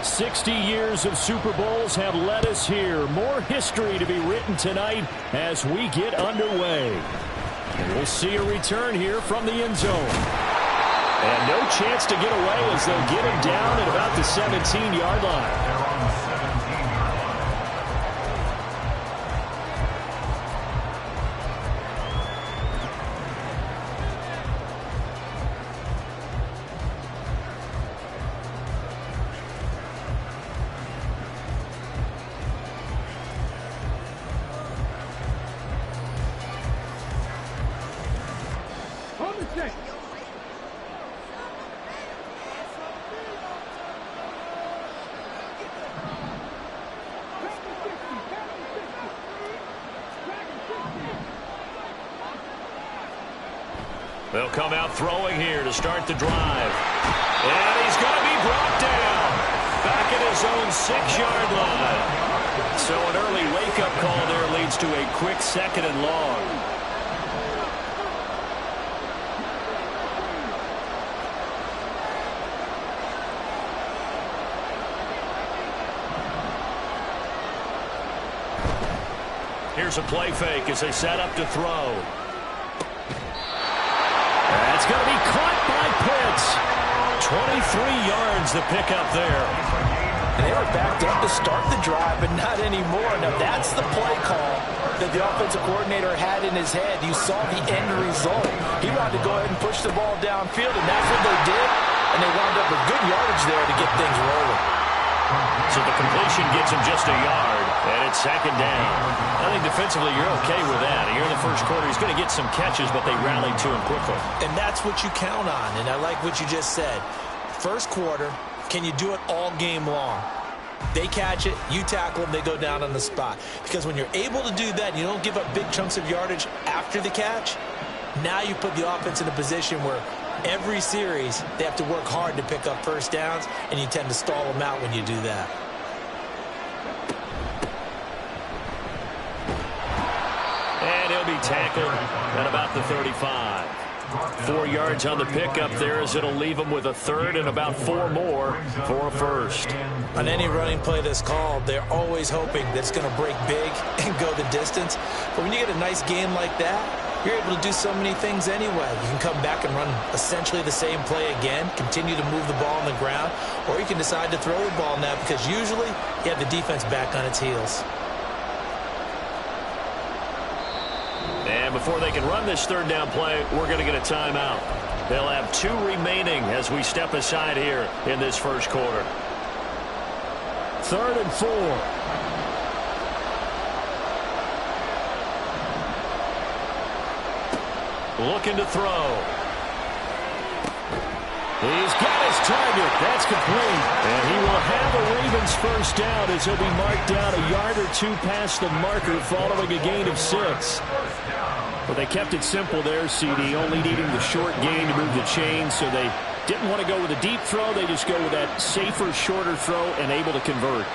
60 years of Super Bowls have led us here. More history to be written tonight as we get underway. And we'll see a return here from the end zone. And no chance to get away as they'll get him down at about the 17-yard line. They'll come out throwing here to start the drive. And he's going to be brought down back at his own 6-yard line. So an early wake-up call there leads to a quick 2nd and long. Here's a play fake as they set up to throw. That's going to be caught by Pitts. 23 yards the pickup there. And they were backed up to start the drive, but not anymore. Now that's the play call that the offensive coordinator had in his head. You saw the end result. He wanted to go ahead and push the ball downfield, and that's what they did. And they wound up with good yardage there to get things rolling. So the completion gets him just a yard, and it's 2nd down. I think defensively you're okay with that. Here in the first quarter, he's going to get some catches, but they rallied to him quickly. And that's what you count on, and I like what you just said. First quarter, can you do it all game long? They catch it, you tackle them, they go down on the spot. Because when you're able to do that, you don't give up big chunks of yardage after the catch, now you put the offense in a position where every series, they have to work hard to pick up first downs, and you tend to stall them out when you do that. And he'll be tackled at about the 35. 4 yards on the pickup there as it'll leave him with a 3rd and about 4 more for a 1st. On any running play that's called, they're always hoping that it's going to break big and go the distance. But when you get a nice game like that, you're able to do so many things anyway. You can come back and run essentially the same play again, continue to move the ball on the ground, or you can decide to throw the ball now because usually you have the defense back on its heels. And before they can run this 3rd down play, we're going to get a timeout. They'll have 2 remaining as we step aside here in this first quarter. 3rd and 4. Looking to throw. He's got his target. That's complete. And he will have a Ravens first down as he'll be marked down a yard or 2 past the marker following a gain of 6. But they kept it simple there, CD, only needing the short gain to move the chain, so they didn't want to go with a deep throw. They just go with that safer, shorter throw and able to convert.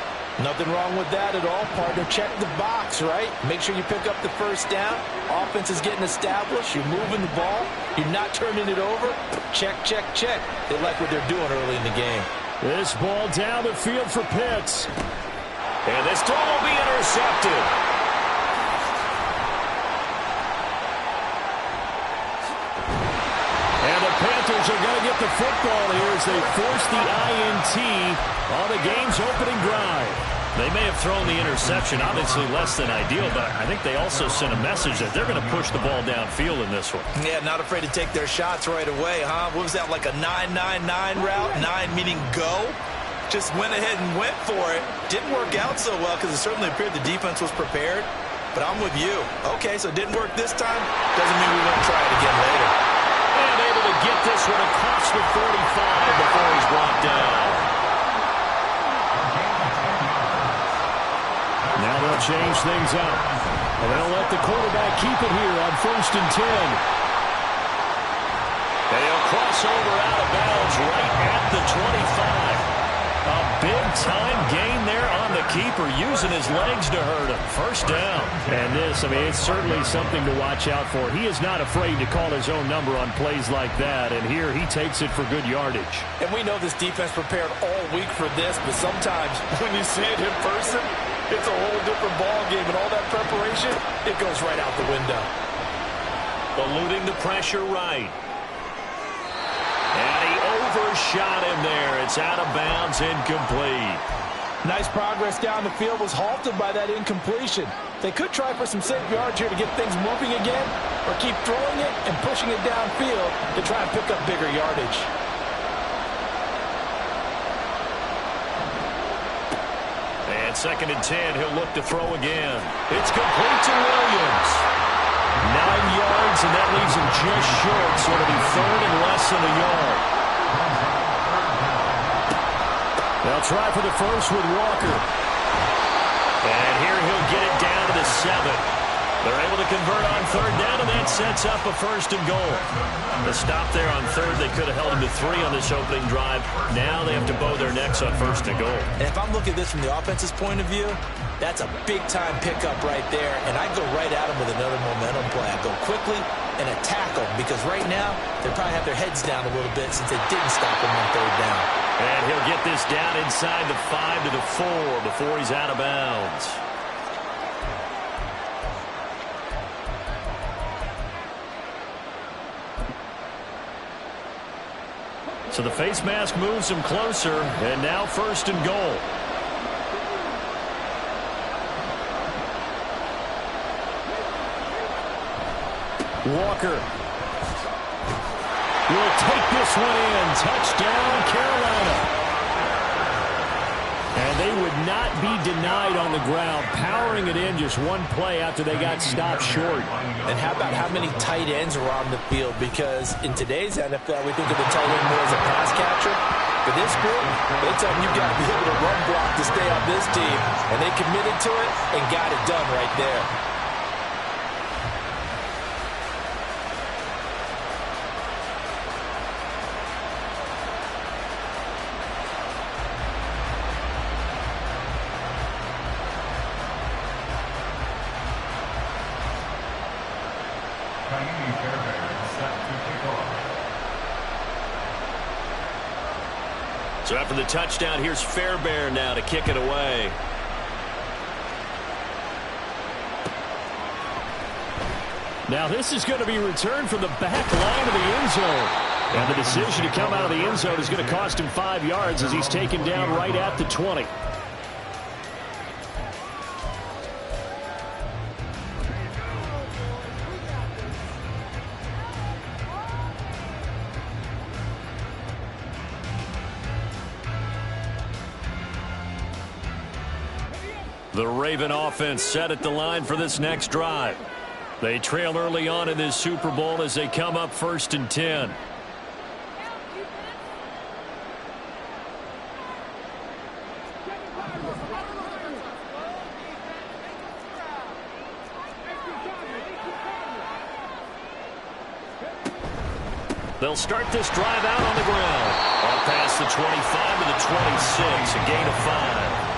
Nothing wrong with that at all, partner. Check the box, right? Make sure you pick up the first down. Offense is getting established. You're moving the ball. You're not turning it over. Check, check, check. They like what they're doing early in the game. This ball down the field for Pitts. And this throw will be intercepted. And the Panthers are going to get the football here as they force the INT on the game's opening drive. They may have thrown the interception, obviously less than ideal, but I think they also sent a message that they're going to push the ball downfield in this one. Yeah, not afraid to take their shots right away, huh? What was that, like a 9-9-9 route? 9 meaning go? Just went ahead and went for it. Didn't work out so well because it certainly appeared the defense was prepared. But I'm with you. Okay, so it didn't work this time. Doesn't mean we won't try it again later. And able to get this one across the 45 before he's brought down. Now they'll change things up. And they'll let the quarterback keep it here on 1st and 10. They'll cross over out of bounds right at the 25. A big-time gain there on the keeper using his legs to hurt him. First down. And this, I mean, it's certainly something to watch out for. He is not afraid to call his own number on plays like that, and here he takes it for good yardage. And we know this defense prepared all week for this, but sometimes when you see it in person, it's a whole different ball game, and all that preparation, it goes right out the window. Eluding the pressure right. And he overshot him there. It's out of bounds, incomplete. Nice progress down the field was halted by that incompletion. They could try for some safe yards here to get things moving again, or keep throwing it and pushing it downfield to try and pick up bigger yardage. And 2nd and 10, he'll look to throw again. It's complete to Williams. 9 yards, and that leaves him just short, so it'll be 3rd and less than a yard. They'll try for the first with Walker. And here he'll get it down to the 7. They're able to convert on 3rd down, and that sets up a 1st and goal. The stop there on 3rd, they could have held him to 3 on this opening drive. Now they have to bow their necks on 1st and goal. And if I'm looking at this from the offense's point of view, that's a big-time pickup right there, and I'd go right at him with another momentum play. I'd go quickly and attack them, because right now they probably have their heads down a little bit since they didn't stop him on 3rd down. And he'll get this down inside the 5 to the 4 before he's out of bounds. So the face mask moves him closer, and now 1st and goal. Walker will take this one in. Touchdown, Carolina. And they would not be denied on the ground, powering it in just one play after they got stopped short. And how about how many tight ends are on the field? Because in today's NFL, we think of the tight end more as a pass catcher. For this group, they tell them you've got to be able to run block to stay on this team. And they committed to it and got it done right there. So after the touchdown, here's Fairbairn now to kick it away. Now this is going to be returned from the back line of the end zone. And the decision to come out of the end zone is going to cost him 5 yards as he's taken down right at the 20. The Raven offense set at the line for this next drive. They trail early on in this Super Bowl as they come up 1st and 10. They'll start this drive out on the ground. Off past the 25 to the 26, a gain of 5.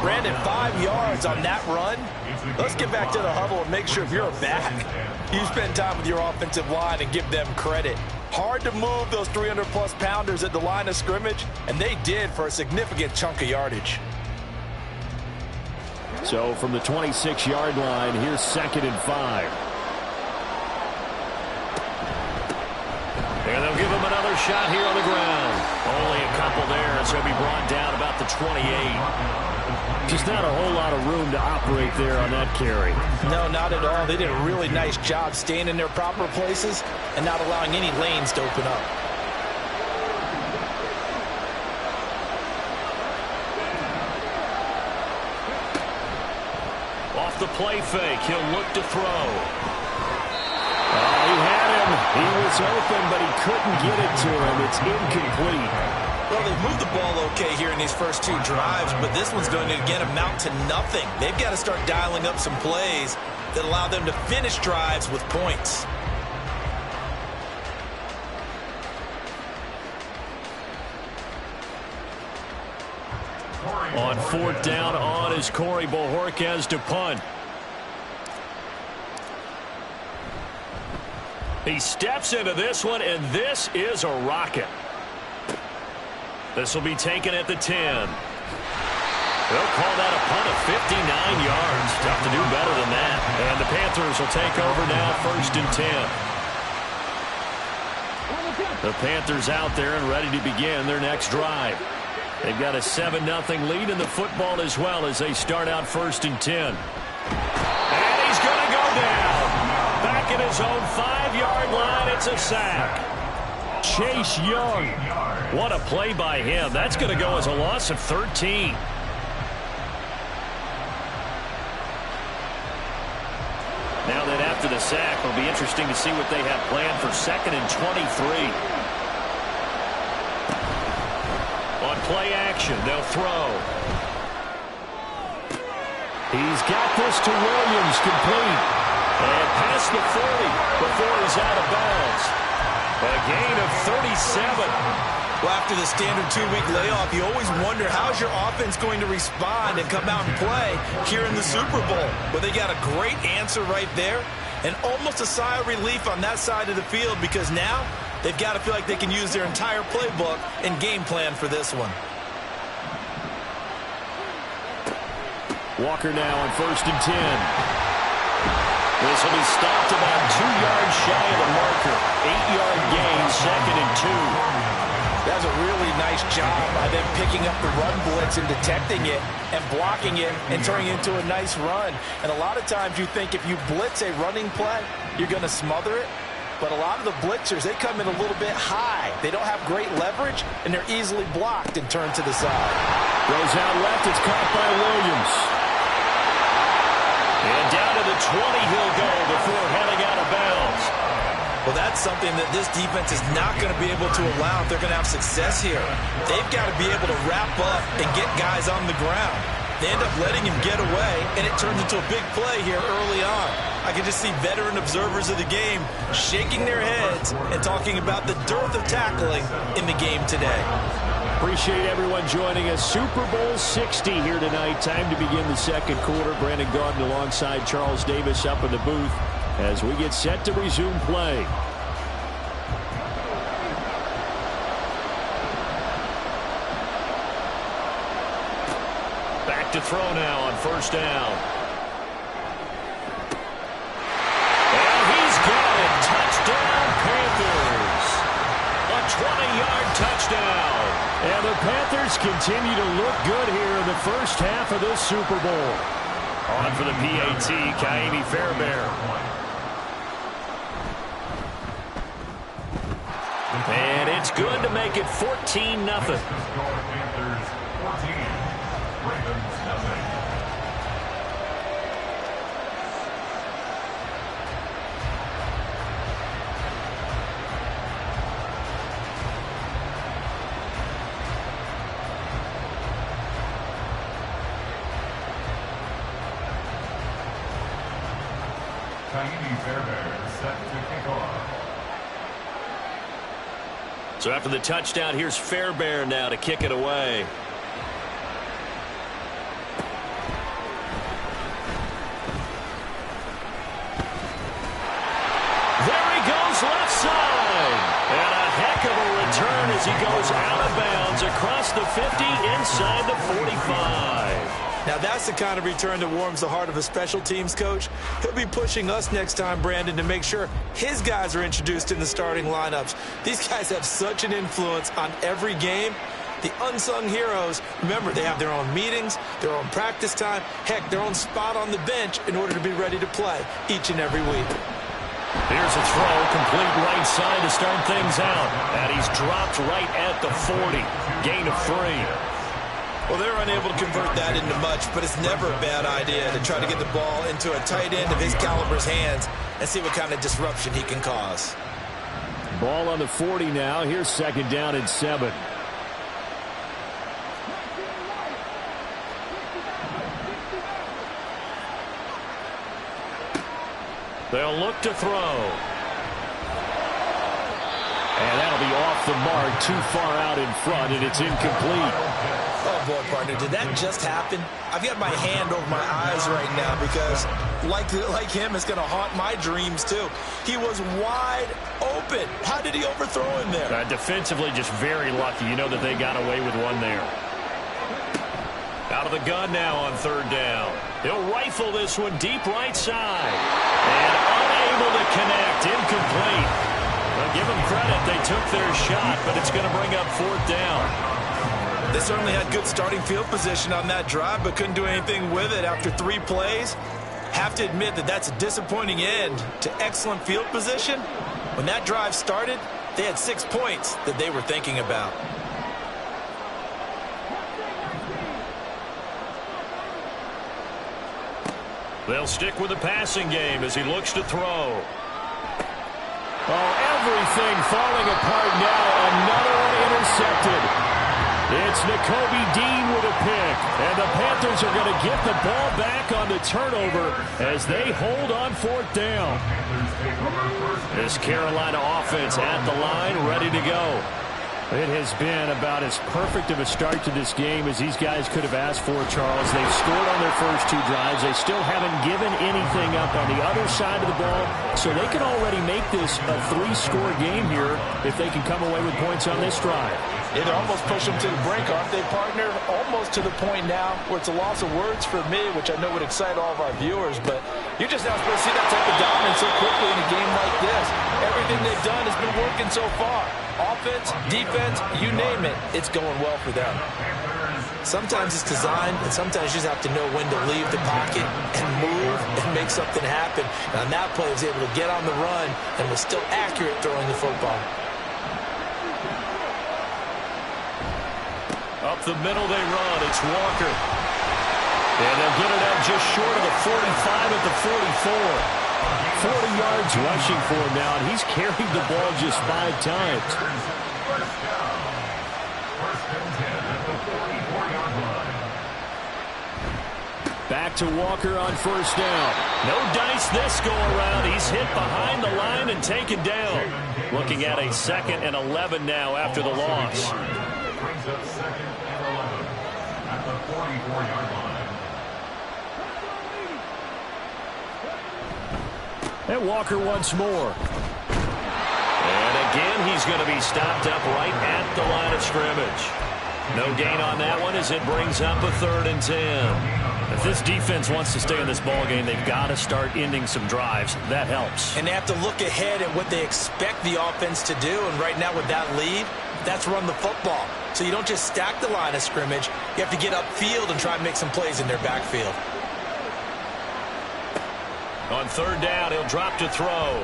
Brandon, 5 yards on that run. Let's get back to the huddle and make sure if you're a back, you spend time with your offensive line and give them credit. Hard to move those 300-plus pounders at the line of scrimmage, and they did for a significant chunk of yardage. So from the 26-yard line, here's 2nd and 5. And they'll give him another shot here on the ground. Only a couple there as he'll be brought down about the 28. Just not a whole lot of room to operate there on that carry. No, not at all. They did a really nice job staying in their proper places and not allowing any lanes to open up. Off the play fake, he'll look to throw. He had him. He was open, but he couldn't get it to him. It's incomplete. Well, they've moved the ball okay here in these first 2 drives, but this one's going to, again, amount to nothing. They've got to start dialing up some plays that allow them to finish drives with points. On 4th down on is Corey Bojorquez to punt. He steps into this one, and this is a rocket. This will be taken at the 10. They'll call that a punt of 59 yards. Tough to do better than that. And the Panthers will take over now, 1st and 10. The Panthers out there and ready to begin their next drive. They've got a 7-0 lead in the football as well as they start out 1st and 10. And he's going to go down. Back at his own 5-yard line, it's a sack. Chase Young. What a play by him. That's going to go as a loss of 13. Now that after the sack, it'll be interesting to see what they have planned for 2nd and 23. On play action, they'll throw. He's got this to Williams, complete. And past the 40 before he's out of bounds. A gain of 37. Well, after the standard 2-week layoff, you always wonder how's your offense going to respond and come out and play here in the Super Bowl. But they got a great answer right there and almost a sigh of relief on that side of the field because now they've got to feel like they can use their entire playbook and game plan for this one. Walker now on 1st and 10. This will be stopped about 2 yards shy of the marker. 8-yard gain, 2nd and 2. That's a really nice job by them picking up the run blitz and detecting it and blocking it and turning it into a nice run. And a lot of times you think if you blitz a running play, you're going to smother it. But a lot of the blitzers, they come in a little bit high. They don't have great leverage, and they're easily blocked and turned to the side. Goes out left. It's caught by Williams. And down to the 20 he'll go before heading out of bounds. Well, that's something that this defense is not going to be able to allow if they're going to have success here. They've got to be able to wrap up and get guys on the ground. They end up letting him get away, and it turns into a big play here early on. I can just see veteran observers of the game shaking their heads and talking about the dearth of tackling in the game today. Appreciate everyone joining us. Super Bowl 60 here tonight. Time to begin the 2nd quarter. Brandon Gaudin alongside Charles Davis up in the booth as we get set to resume play. Back to throw now on 1st down. And he's got it. Touchdown, Panthers. A 20-yard touchdown. And the Panthers continue to look good here in the first half of this Super Bowl. On for the PAT, Ka'imi Fairbairn. And it's good to make it 14-0. Ka'imi Fairbairn set to kick off. So after the touchdown, here's Fairbairn now to kick it away. There he goes left side. And a heck of a return as he goes out of bounds across the 50 inside the 45. Now, that's the kind of return that warms the heart of a special teams coach. He'll be pushing us next time, Brandon, to make sure his guys are introduced in the starting lineups. These guys have such an influence on every game. The unsung heroes, remember, they have their own meetings, their own practice time, heck, their own spot on the bench in order to be ready to play each and every week. Here's a throw, complete right side to start things out. And he's dropped right at the 40. Gain of 3. Well, they're unable to convert that into much, but it's never a bad idea to try to get the ball into a tight end of his caliber's hands and see what kind of disruption he can cause. Ball on the 40 now. Here's 2nd down and 7. They'll look to throw. And that'll be off the mark, too far out in front, and it's incomplete. Oh, boy, partner, did that just happen? I've got my hand over my eyes right now because, like him, it's going to haunt my dreams, too. He was wide open. How did he overthrow him there? Defensively, just very lucky. You know that they got away with one there. Out of the gun now on third down. He'll rifle this one deep right side. And unable to connect. Incomplete. Well, give them credit. They took their shot, but it's going to bring up fourth down. They certainly had good starting field position on that drive, but couldn't do anything with it after 3 plays. Have to admit that that's a disappointing end to excellent field position. When that drive started, they had 6 points that they were thinking about. They'll stick with the passing game as he looks to throw. Oh, everything falling apart now. Another one intercepted. It's Nakobe Dean with a pick. And the Panthers are going to get the ball back on the turnover as they hold on fourth down. This Carolina offense at the line, ready to go. It has been about as perfect of a start to this game as these guys could have asked for, Charles. They've scored on their first 2 drives. They still haven't given anything up on the other side of the ball, so they can already make this a 3-score game here if they can come away with points on this drive. It almost pushed them to the brink, aren't they, partner? Almost to the point now where it's a loss of words for me, which I know would excite all of our viewers, but you're just not supposed to see that type of dominance so quickly in a game like this. Everything they've done has been working so far. Offense, defense, you name it, it's going well for them. Sometimes it's designed, and sometimes you just have to know when to leave the pocket and move and make something happen. And on that play, he was able to get on the run and was still accurate throwing the football. Up the middle they run. It's Walker. And they'll get it up just short of the 45 at the 44. 40 yards rushing for him now, and he's carried the ball just 5 times. Back to Walker on first down. No dice this go around. He's hit behind the line and taken down. Looking at a 2nd and 11 now after the loss. Brings up 2nd and 11 at the 44-yard line. And Walker once more. And again, he's going to be stopped up right at the line of scrimmage. No gain on that one as it brings up a 3rd and 10. If this defense wants to stay in this ballgame, they've got to start ending some drives. That helps. And they have to look ahead at what they expect the offense to do. And right now with that lead, that's run the football. So you don't just stack the line of scrimmage. You have to get upfield and try and make some plays in their backfield. On 3rd down, he'll drop to throw.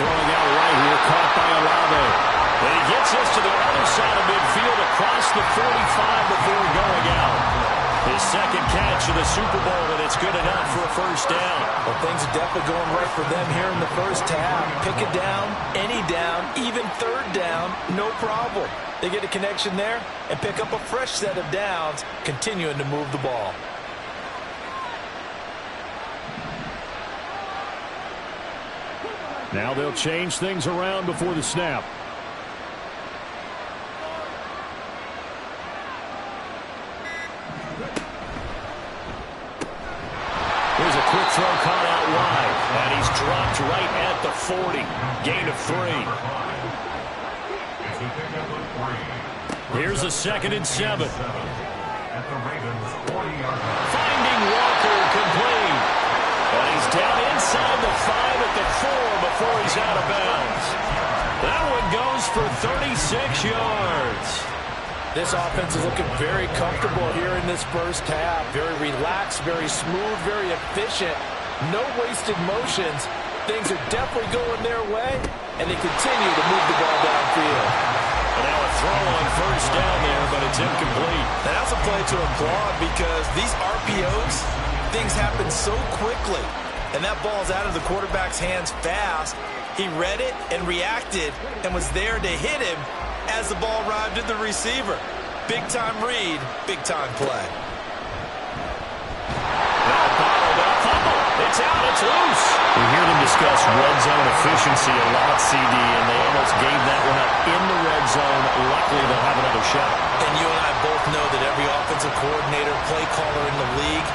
Throwing out right here, caught by Olave. And he gets this to the other side of midfield across the 45 before going out. His 2nd catch of the Super Bowl, and it's good enough for a first down. Well, things are definitely going right for them here in the first half. Pick it down, any down, even 3rd down, no problem. They get a connection there and pick up a fresh set of downs, continuing to move the ball. Now they'll change things around before the snap. Here's a quick throw caught out wide. And he's dropped right at the 40. Gain of 3. Here's a 2nd and 7. Finding Walker complete. And he's down inside the 5 at the 4 before he's out of bounds. That one goes for 36 yards. This offense is looking very comfortable here in this first half. Very relaxed, very smooth, very efficient. No wasted motions. Things are definitely going their way, and they continue to move the ball downfield. And now a throw on first down there, but it's incomplete. And that's a play to applaud because these RPOs, things happen so quickly. And that ball's out of the quarterback's hands fast. He read it and reacted and was there to hit him as the ball arrived at the receiver. Big-time read, big-time play. Now bottled up. Fumble. It's out. It's loose. We hear them discuss red zone efficiency a lot, CD, and they almost gave that one up in the red zone. Luckily, they'll have another shot. And you and I both know that every offensive coordinator, play caller in the league,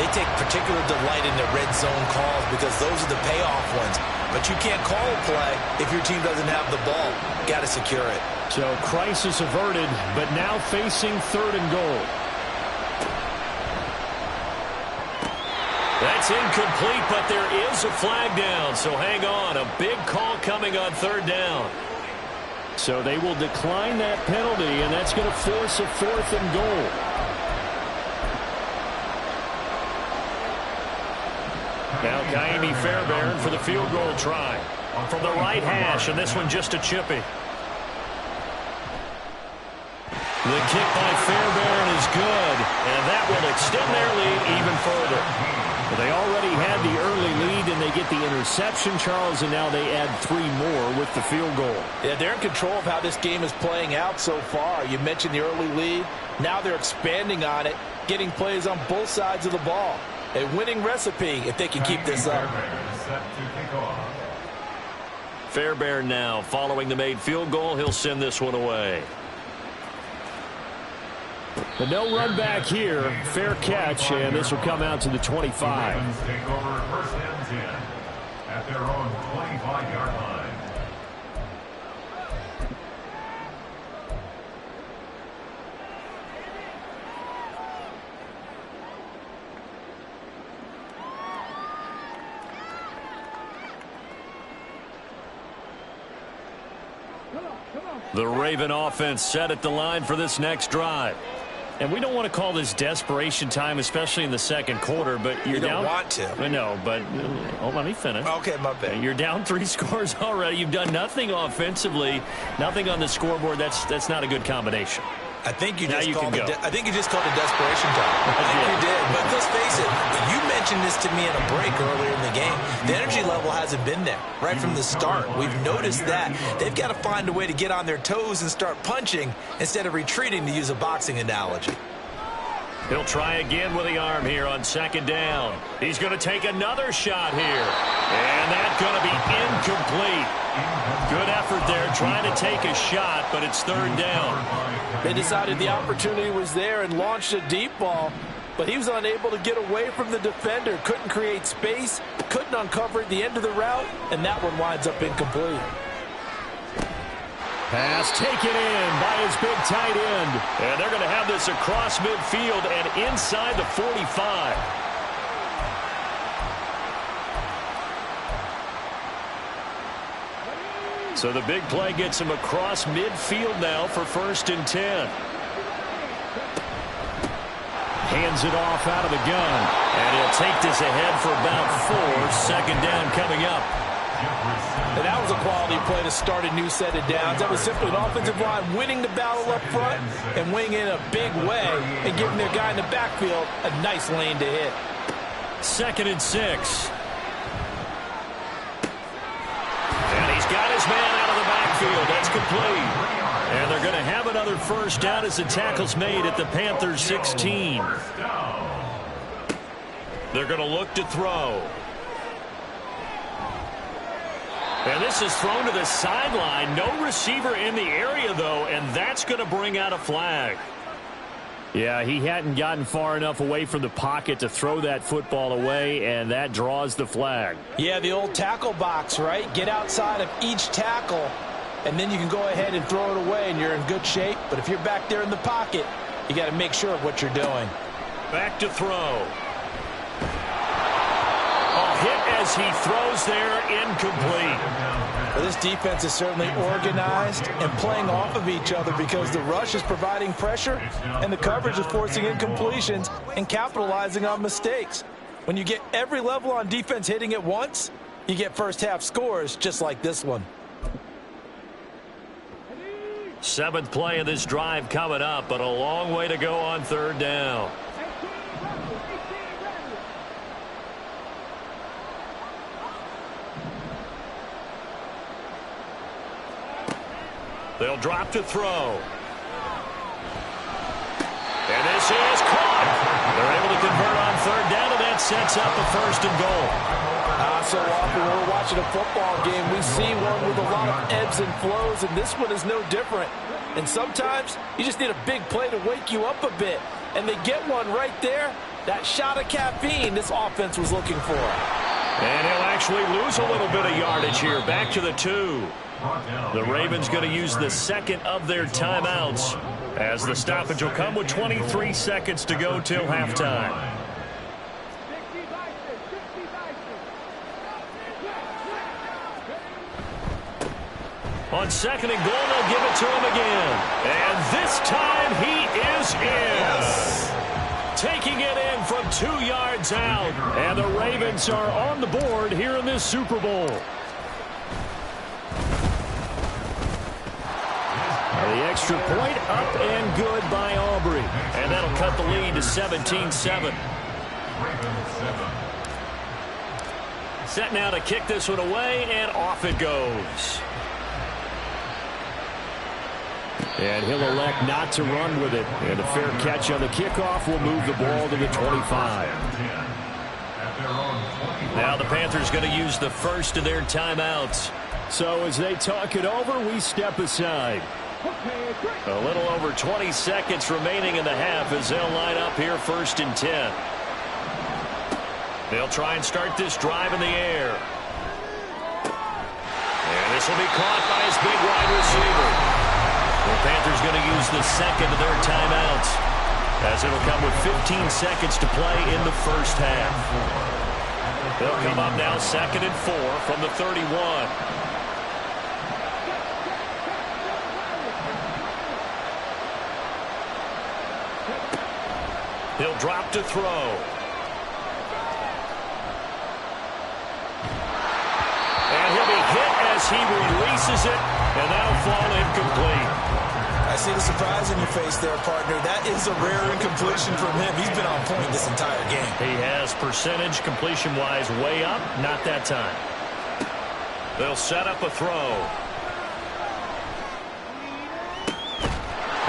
they take particular delight in their red zone calls because those are the payoff ones. But you can't call a play if your team doesn't have the ball. Got to secure it. So crisis averted, but now facing 3rd and goal. That's incomplete, but there is a flag down. So hang on. A big call coming on 3rd down. So they will decline that penalty, and that's going to force a 4th and goal. Now Ka'imi Fairbairn for the field goal try. From the right hash, and this one just a chippy. The kick by Fairbairn is good, and that will extend their lead even further. Well, they already had the early lead, and they get the interception, Charles, and now they add 3 more with the field goal. Yeah, they're in control of how this game is playing out so far. You mentioned the early lead. Now they're expanding on it, getting plays on both sides of the ball. A winning recipe if they can keep this up. Fairbairn now following the made field goal. He'll send this one away. But no run back here. Fair catch, and this will come out to the 25. Take over 1st and 10 at their own 25-yard line. The Raven offense set at the line for this next drive. And we don't want to call this desperation time, especially in the 2nd quarter, but you're down. You don't want to. I know, but let me finish. Okay, my bad. You're down 3 scores already. You've done nothing offensively, nothing on the scoreboard. That's not a good combination. I think you Now just you called can go. I think you just called it desperation time. I think you did. But let's face it, you mentioned this to me in a break earlier in the game. The energy level hasn't been there right from the start. We've noticed that. They've got to find a way to get on their toes and start punching instead of retreating, to use a boxing analogy. He'll try again with the arm here on 2nd down. He's going to take another shot here. And that's going to be incomplete. Good effort there trying to take a shot, but it's 3rd down. They decided the opportunity was there and launched a deep ball, but he was unable to get away from the defender. Couldn't create space, couldn't uncover at the end of the route, and that one winds up incomplete. Pass taken in by his big tight end. And they're going to have this across midfield and inside the 45. So the big play gets him across midfield now for 1st and 10. Hands it off out of the gun. And he'll take this ahead for about 4. 2nd down coming up. And that was a quality play to start a new set of downs. That was simply an offensive line winning the battle up front and winning in a big way and giving their guy in the backfield a nice lane to hit. 2nd and 6. And he's got his man out of the backfield. That's complete. And they're going to have another 1st down as the tackle's made at the Panthers 16. They're going to look to throw. And this is thrown to the sideline. No receiver in the area, though, and that's going to bring out a flag. Yeah, he hadn't gotten far enough away from the pocket to throw that football away, and that draws the flag. Yeah, the old tackle box, right? Get outside of each tackle, and then you can go ahead and throw it away, and you're in good shape. But if you're back there in the pocket, you got to make sure of what you're doing. Back to throw. Hit as he throws there, incomplete. Well, this defense is certainly organized and playing off of each other because the rush is providing pressure and the coverage is forcing incompletions and capitalizing on mistakes. When you get every level on defense hitting at once, you get 1st half scores just like this one. 7th play of this drive coming up, but a long way to go on 3rd down. They'll drop to throw. And this is caught. They're able to convert on 3rd down, and that's sets up a 1st and goal. So often when we're watching a football game, we see one with a lot of ebbs and flows, and this one is no different. And sometimes you just need a big play to wake you up a bit. And they get one right there. That shot of caffeine this offense was looking for. And he'll actually lose a little bit of yardage here. Back to the 2. The Ravens going to use the second of their timeouts, as the stoppage will come with 23 seconds to go till halftime. On 2nd and goal, they'll give it to him again. And this time he is in. Yes. Taking it in from 2 yards out. And the Ravens are on the board here in this Super Bowl. The extra point up and good by Aubrey. And that'll cut the lead to 17-7. Set now to kick this one away, and off it goes. And he'll elect not to run with it. And a fair catch on the kickoff will move the ball to the 25. Now the Panthers going to use the first of their timeouts. So as they talk it over, we step aside. A little over 20 seconds remaining in the half as they'll line up here 1st and 10. They'll try and start this drive in the air. And this will be caught by his big wide receiver. The Panthers going to use the second of their timeouts, as it'll come with 15 seconds to play in the first half. They'll come up now 2nd and 4 from the 31. He'll drop to throw. And he'll be hit as he releases it, and that'll fall incomplete. I see the surprise in your face there, partner. That is a rare incompletion from him. He's been on point this entire game. He has percentage completion-wise way up. Not that time. They'll set up a throw.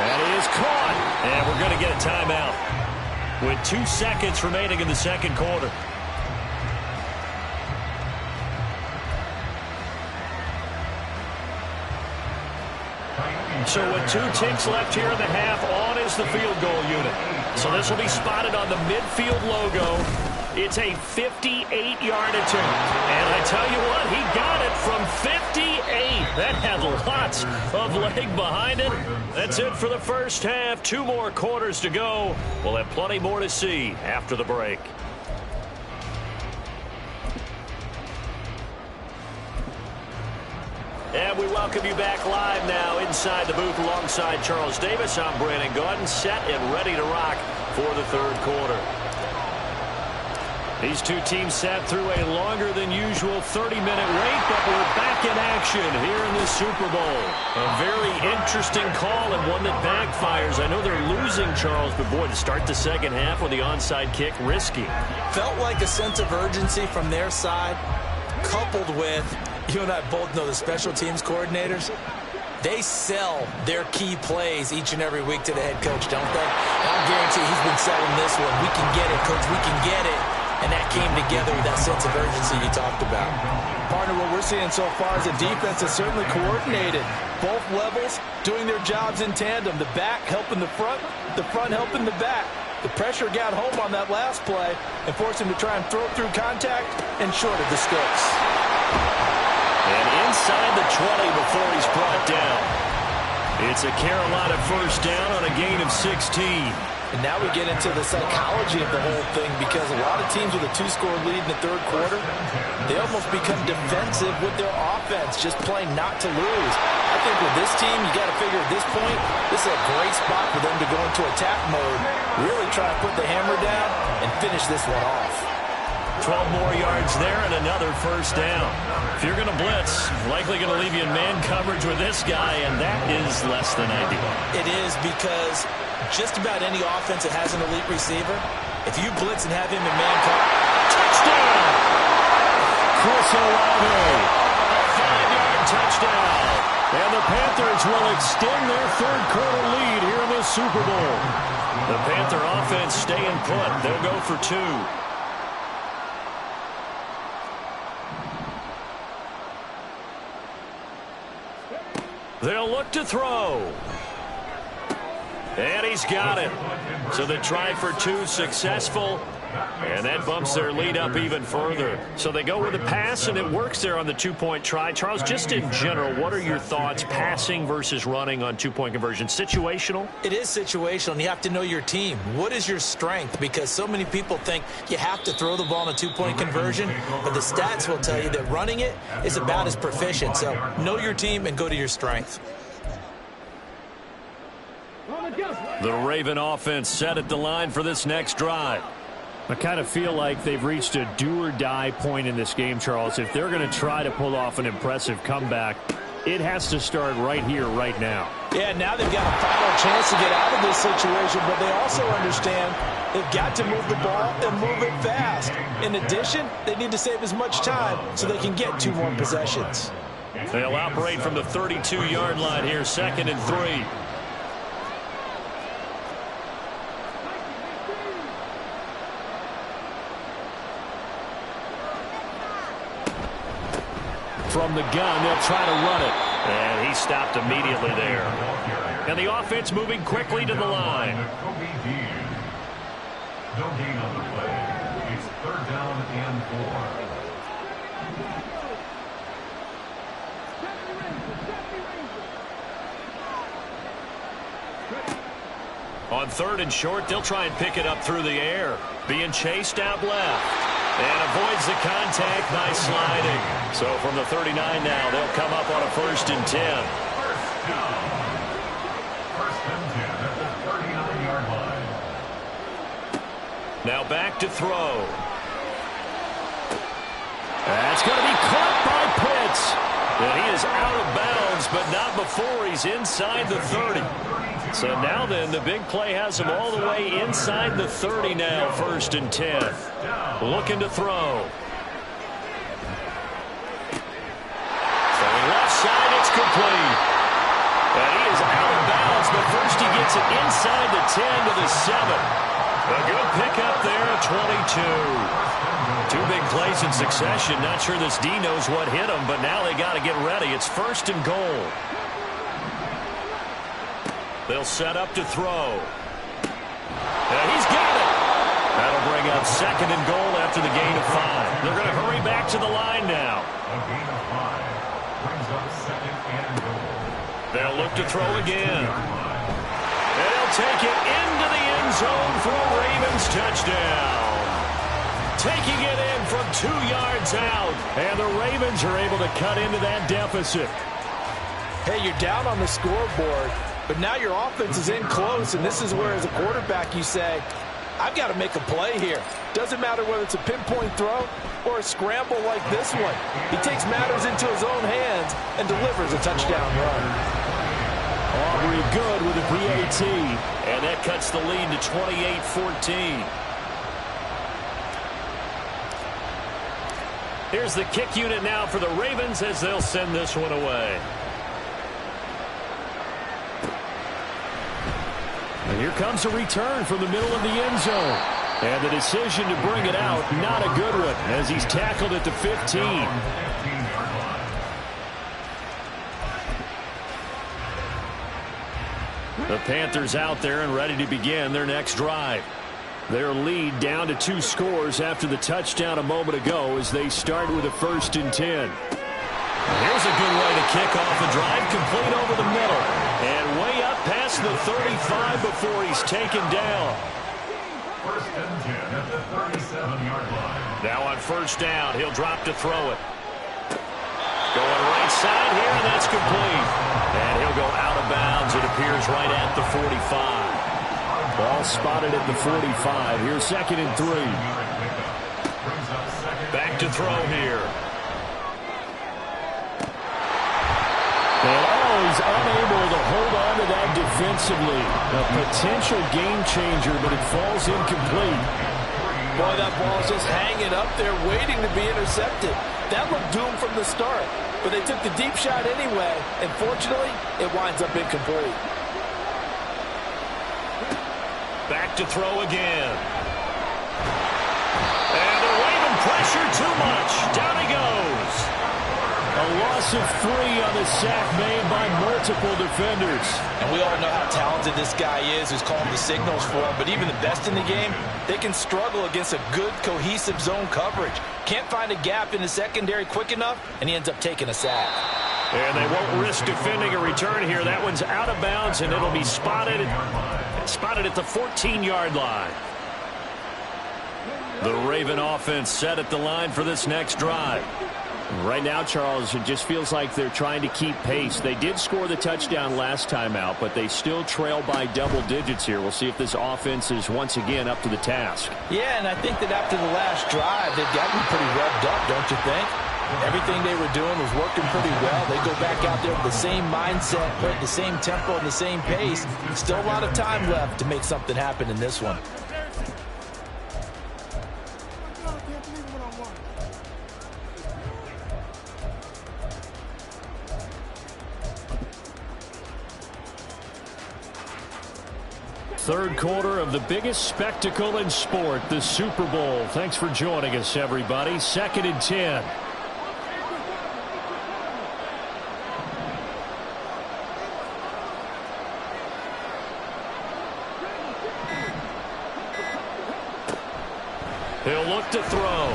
That is caught. And we're going to get a timeout with 2 seconds remaining in the second quarter. So with 2 ticks left here in the half, on is the field goal unit. So this will be spotted on the midfield logo. It's a 58-yard attempt. And I tell you what, he got it from 58. That had lots of leg behind it. That's it for the first half. 2 more quarters to go. We'll have plenty more to see after the break. And we welcome you back live now inside the booth alongside Charles Davis. I'm Brandon Gaudin, set and ready to rock for the third quarter. These 2 teams sat through a longer than usual 30-minute wait, but we're back in action here in the Super Bowl. A very interesting call and one that backfires. I know they're losing, Charles, but boy, to start the second half with the onside kick, risky. Felt like a sense of urgency from their side, coupled with, you and I both know the special teams coordinators, they sell their key plays each and every week to the head coach, don't they? And I guarantee he's been selling this one. We can get it, coach, we can get it. And that came together with that sense of urgency you talked about. Partner, what we're seeing so far is a defense that's certainly coordinated. Both levels doing their jobs in tandem. The back helping the front helping the back. The pressure got home on that last play and forced him to try and throw through contact and shorted the sticks. And inside the 20 before he's brought down. It's a Carolina first down on a gain of 16. And now we get into the psychology of the whole thing, because a lot of teams with a 2-score lead in the third quarter, they almost become defensive with their offense, just playing not to lose. I think with this team, you got to figure at this point, this is a great spot for them to go into attack mode, really try to put the hammer down and finish this one off. 12 more yards there and another first down. If you're going to blitz, likely going to leave you in man coverage with this guy, and that is less than ideal. It is, because just about any offense that has an elite receiver, if you blitz and have him in man coverage, touchdown! Chris Olave. A 5-yard touchdown. And the Panthers will extend their third quarter lead here in this Super Bowl. The Panther offense staying put. They'll go for 2. They'll look to throw. And he's got it. So the try for two successful. And that bumps their lead up even further. So they go with a pass, and it works there on the two-point try. Charles, just in general, what are your thoughts passing versus running on two-point conversion? Situational? It is situational, and you have to know your team. What is your strength? Because so many people think you have to throw the ball in a two-point conversion, but the stats will tell you that running it is about as proficient. So know your team and go to your strength. The Raven offense set at the line for this next drive. I kind of feel like they've reached a do-or-die point in this game, Charles. If they're going to try to pull off an impressive comeback, it has to start right here, right now. Yeah, now they've got a final chance to get out of this situation, but they also understand they've got to move the ball and move it fast. In addition, they need to save as much time so they can get 2 more possessions. They'll operate from the 32-yard line here, 2nd and 3. From the gun, they'll try to run it. And he stopped immediately there. And the offense moving quickly to the line. No gain on the play. It's 3rd down and 4. On 3rd and short, they'll try and pick it up through the air. Being chased out left. And avoids the contact by sliding. So from the 39 now, they'll come up on a 1st and 10. 1st down. 1st and 10 at the 39-yard line. Now back to throw. That's going to be caught by Pitts. And he is out of bounds, but not before he's inside the 30. So now then, the big play has him all the way inside the 30 now, 1st and 10. Looking to throw. Throwing left side, it's complete. And he is out of bounds, but first he gets it inside the 10 to the 7. A good pickup there at 22. 2 big plays in succession. Not sure this D knows what hit him, but now they got to get ready. It's 1st and goal. They'll set up to throw. And he's got it. That'll bring up 2nd and goal after the gain of 5. They're going to hurry back to the line now. A gain of 5 brings up 2nd and goal. They'll look to throw again. And they'll take it into the end zone for a Ravens touchdown. Taking it in from 2 yards out. And the Ravens are able to cut into that deficit. Hey, you're down on the scoreboard, but now your offense is in close, and this is where, as a quarterback, you say, I've got to make a play here. Doesn't matter whether it's a pinpoint throw or a scramble like this one. He takes matters into his own hands and delivers a touchdown run. Aubrey good with a PAT. And that cuts the lead to 28-14. Here's the kick unit now for the Ravens as they'll send this one away. And here comes a return from the middle of the end zone. And the decision to bring it out, not a good one, as he's tackled at the 15. The Panthers out there and ready to begin their next drive. Their lead down to 2 scores after the touchdown a moment ago as they start with a 1st and 10. Here's a good way to kick off the drive, complete over the middle. And way up past the 35 before he's taken down. 1st and 10 at the 37-yard line. Now on 1st down, he'll drop to throw it. Going right side here, and that's complete. And he'll go out of bounds, it appears, right at the 45. Ball spotted at the 45. Here's 2nd and 3. Back to throw here. And he's unable to hold on to that defensively. A potential game changer, but it falls incomplete. Boy, that ball's just hanging up there waiting to be intercepted. That looked doomed from the start, but they took the deep shot anyway, and fortunately, it winds up incomplete. Back to throw again. And the Raven pressure too much. Down he goes. A loss of 3 on the sack made by multiple defenders. And we all know how talented this guy is who's calling the signals for him, but even the best in the game, they can struggle against a good, cohesive zone coverage. Can't find a gap in the secondary quick enough, and he ends up taking a sack. And they won't risk defending a return here. That one's out of bounds, and it'll be spotted at the 14-yard line. The Raven offense set at the line for this next drive. Right now, Charles, it just feels like they're trying to keep pace. They did score the touchdown last time out, but they still trail by double digits here. We'll see if this offense is once again up to the task. Yeah, and I think that after the last drive, they've got to be pretty revved up, don't you think? Everything they were doing was working pretty well. They go back out there with the same mindset, the same tempo, and the same pace. Still a lot of time left to make something happen in this one. Third quarter of the biggest spectacle in sport, the Super Bowl. Thanks for joining us, everybody. 2nd and 10. He'll look to throw.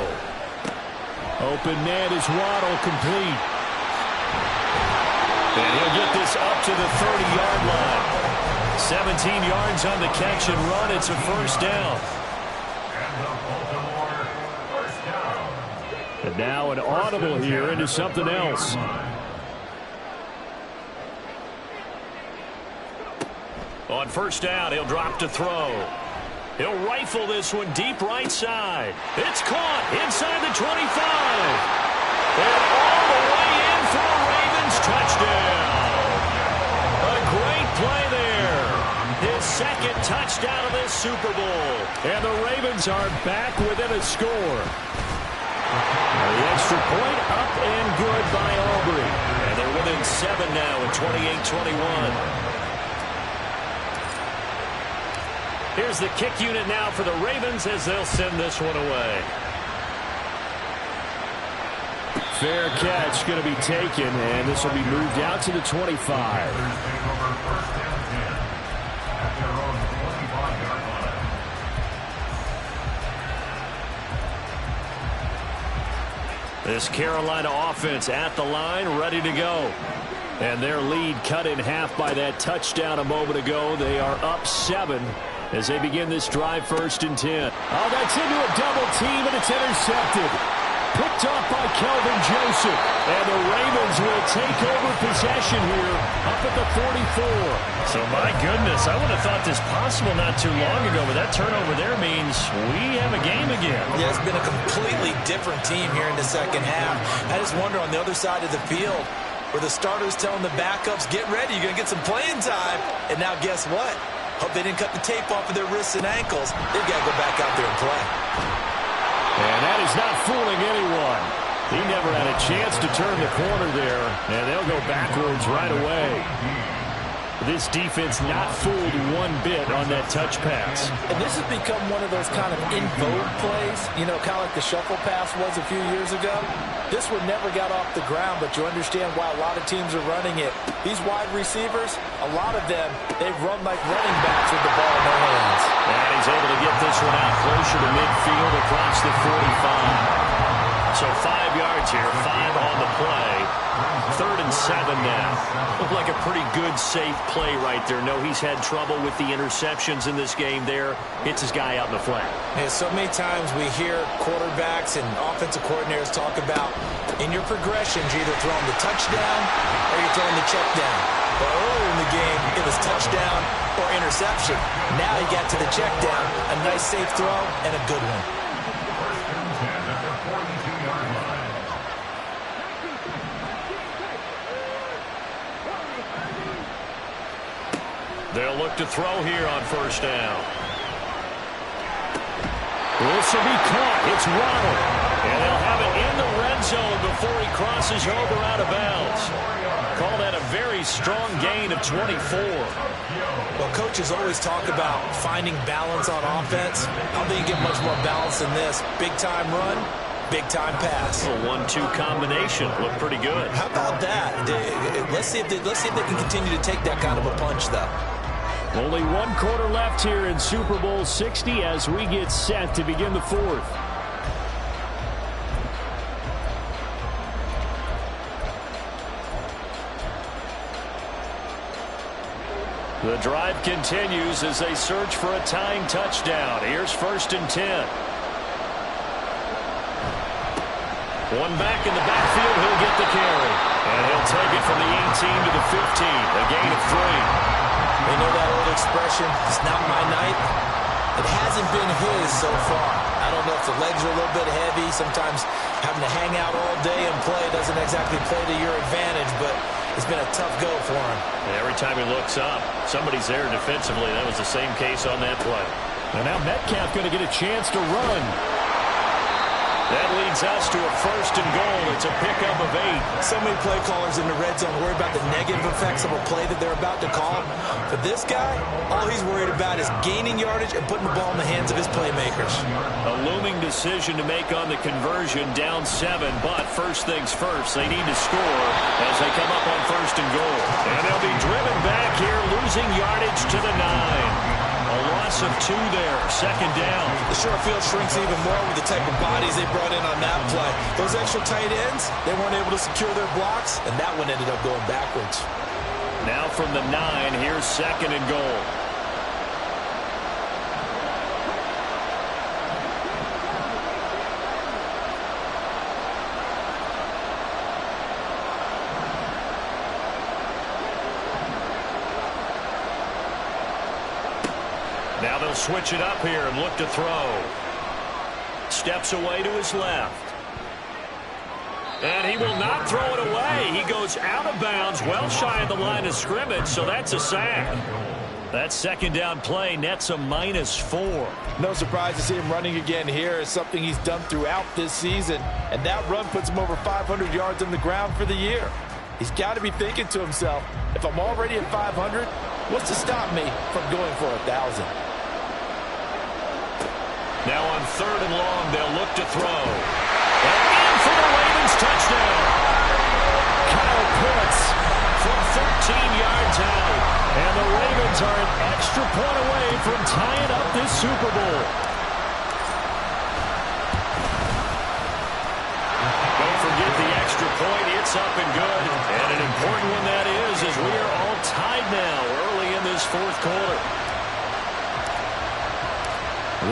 Open man is Waddle, complete. And he'll get this up to the 30-yard line. 17 yards on the catch and run. It's a first down. And now an audible here into something else. On first down, he'll drop to throw. He'll rifle this one deep right side. It's caught inside the 25. And all the way in for a Ravens touchdown. A great play there. His second touchdown of this Super Bowl. And the Ravens are back within a score. The extra point up and good by Aubrey. And they're within 7 now at 28-21. Here's the kick unit now for the Ravens as they'll send this one away. Fair catch going to be taken, and this will be moved out to the 25. This Carolina offense at the line, ready to go. And their lead cut in half by that touchdown a moment ago. They are up 7 as they begin this drive, 1st and 10. Oh, that's into a double team, and it's intercepted. Picked off by Kelvin Joseph. And the Ravens will take over possession here up at the 44. So, my goodness, I would have thought this possible not too long ago, but that turnover there means we have a game again. Yeah, it's been a completely different team here in the second half. I just wonder on the other side of the field, where the starters telling the backups, get ready, you're going to get some playing time. And now guess what? Hope they didn't cut the tape off of their wrists and ankles. They've got to go back out there and play. And that is not fooling anyone. He never had a chance to turn the corner there, and they'll go backwards right away. This defense not fooled one bit on that touch pass. And this has become one of those kind of in vogue plays, you know, kind of like the shuffle pass was a few years ago. This one never got off the ground, but you understand why a lot of teams are running it. These wide receivers, a lot of them, they've run like running backs with the ball in their hands. And he's able to get this one out closer to midfield across the 45. So 5 yards here, 5 on the play. 3rd and 7 now. Looked like a pretty good, safe play right there. No, he's had trouble with the interceptions in this game there. Hits his guy out in the flat. Yeah, so many times we hear quarterbacks and offensive coordinators talk about in your progressions, you're either throwing the touchdown or you're throwing the check down. But earlier in the game, it was touchdown or interception. Now he got to the check down, a nice safe throw, and a good one. They'll look to throw here on first down. This will be caught. It's Waddle. And they'll have it in the red zone before he crosses over out of bounds. Call that a very strong gain of 24. Well, coaches always talk about finding balance on offense. I don't think you get much more balance than this. Big-time run, Big-time pass. A 1-2 combination. Looked pretty good. How about that? Let's see if they can continue to take that kind of a punch, though. Only 1 quarter left here in Super Bowl 60 as we get set to begin the 4th. The drive continues as they search for a tying touchdown. Here's 1st and 10. One back in the backfield, he'll get the carry. And he'll take it from the 18 to the 15, a gain of 3. You know that old expression, it's not my night? It hasn't been his so far. I don't know if the legs are a little bit heavy. Sometimes having to hang out all day and play doesn't exactly play to your advantage, but it's been a tough go for him. And every time he looks up, somebody's there defensively. That was the same case on that play. And now Metcalf going to get a chance to run. That leads us to a 1st and goal. It's a pickup of 8. So many play callers in the red zone worry about the negative effects of a play that they're about to call. But this guy, all he's worried about is gaining yardage and putting the ball in the hands of his playmakers. A looming decision to make on the conversion, down 7. But first things first, they need to score as they come up on 1st and goal. And they'll be driven back here, losing yardage to the 9. A loss of 2 there, 2nd down. The short field shrinks even more with the type of bodies they brought in on that play. Those extra tight ends, they weren't able to secure their blocks, and that one ended up going backwards. Now from the 9, here's 2nd and goal. Now they'll switch it up here and look to throw. Steps away to his left. And he will not throw it away. He goes out of bounds, well shy of the line of scrimmage, so that's a sack. That 2nd down play nets a -4. No surprise to see him running again here. It's something he's done throughout this season. And that run puts him over 500 yards on the ground for the year. He's got to be thinking to himself, if I'm already at 500, what's to stop me from going for 1,000? Now on 3rd and long, they'll look to throw. And in for the Ravens touchdown. Kyle Pitts From 13 yards out. and the Ravens are an extra point away from tying up this Super Bowl. Don't forget the extra point. It's up and good. And an important one that is, as we are all tied now early in this 4th quarter.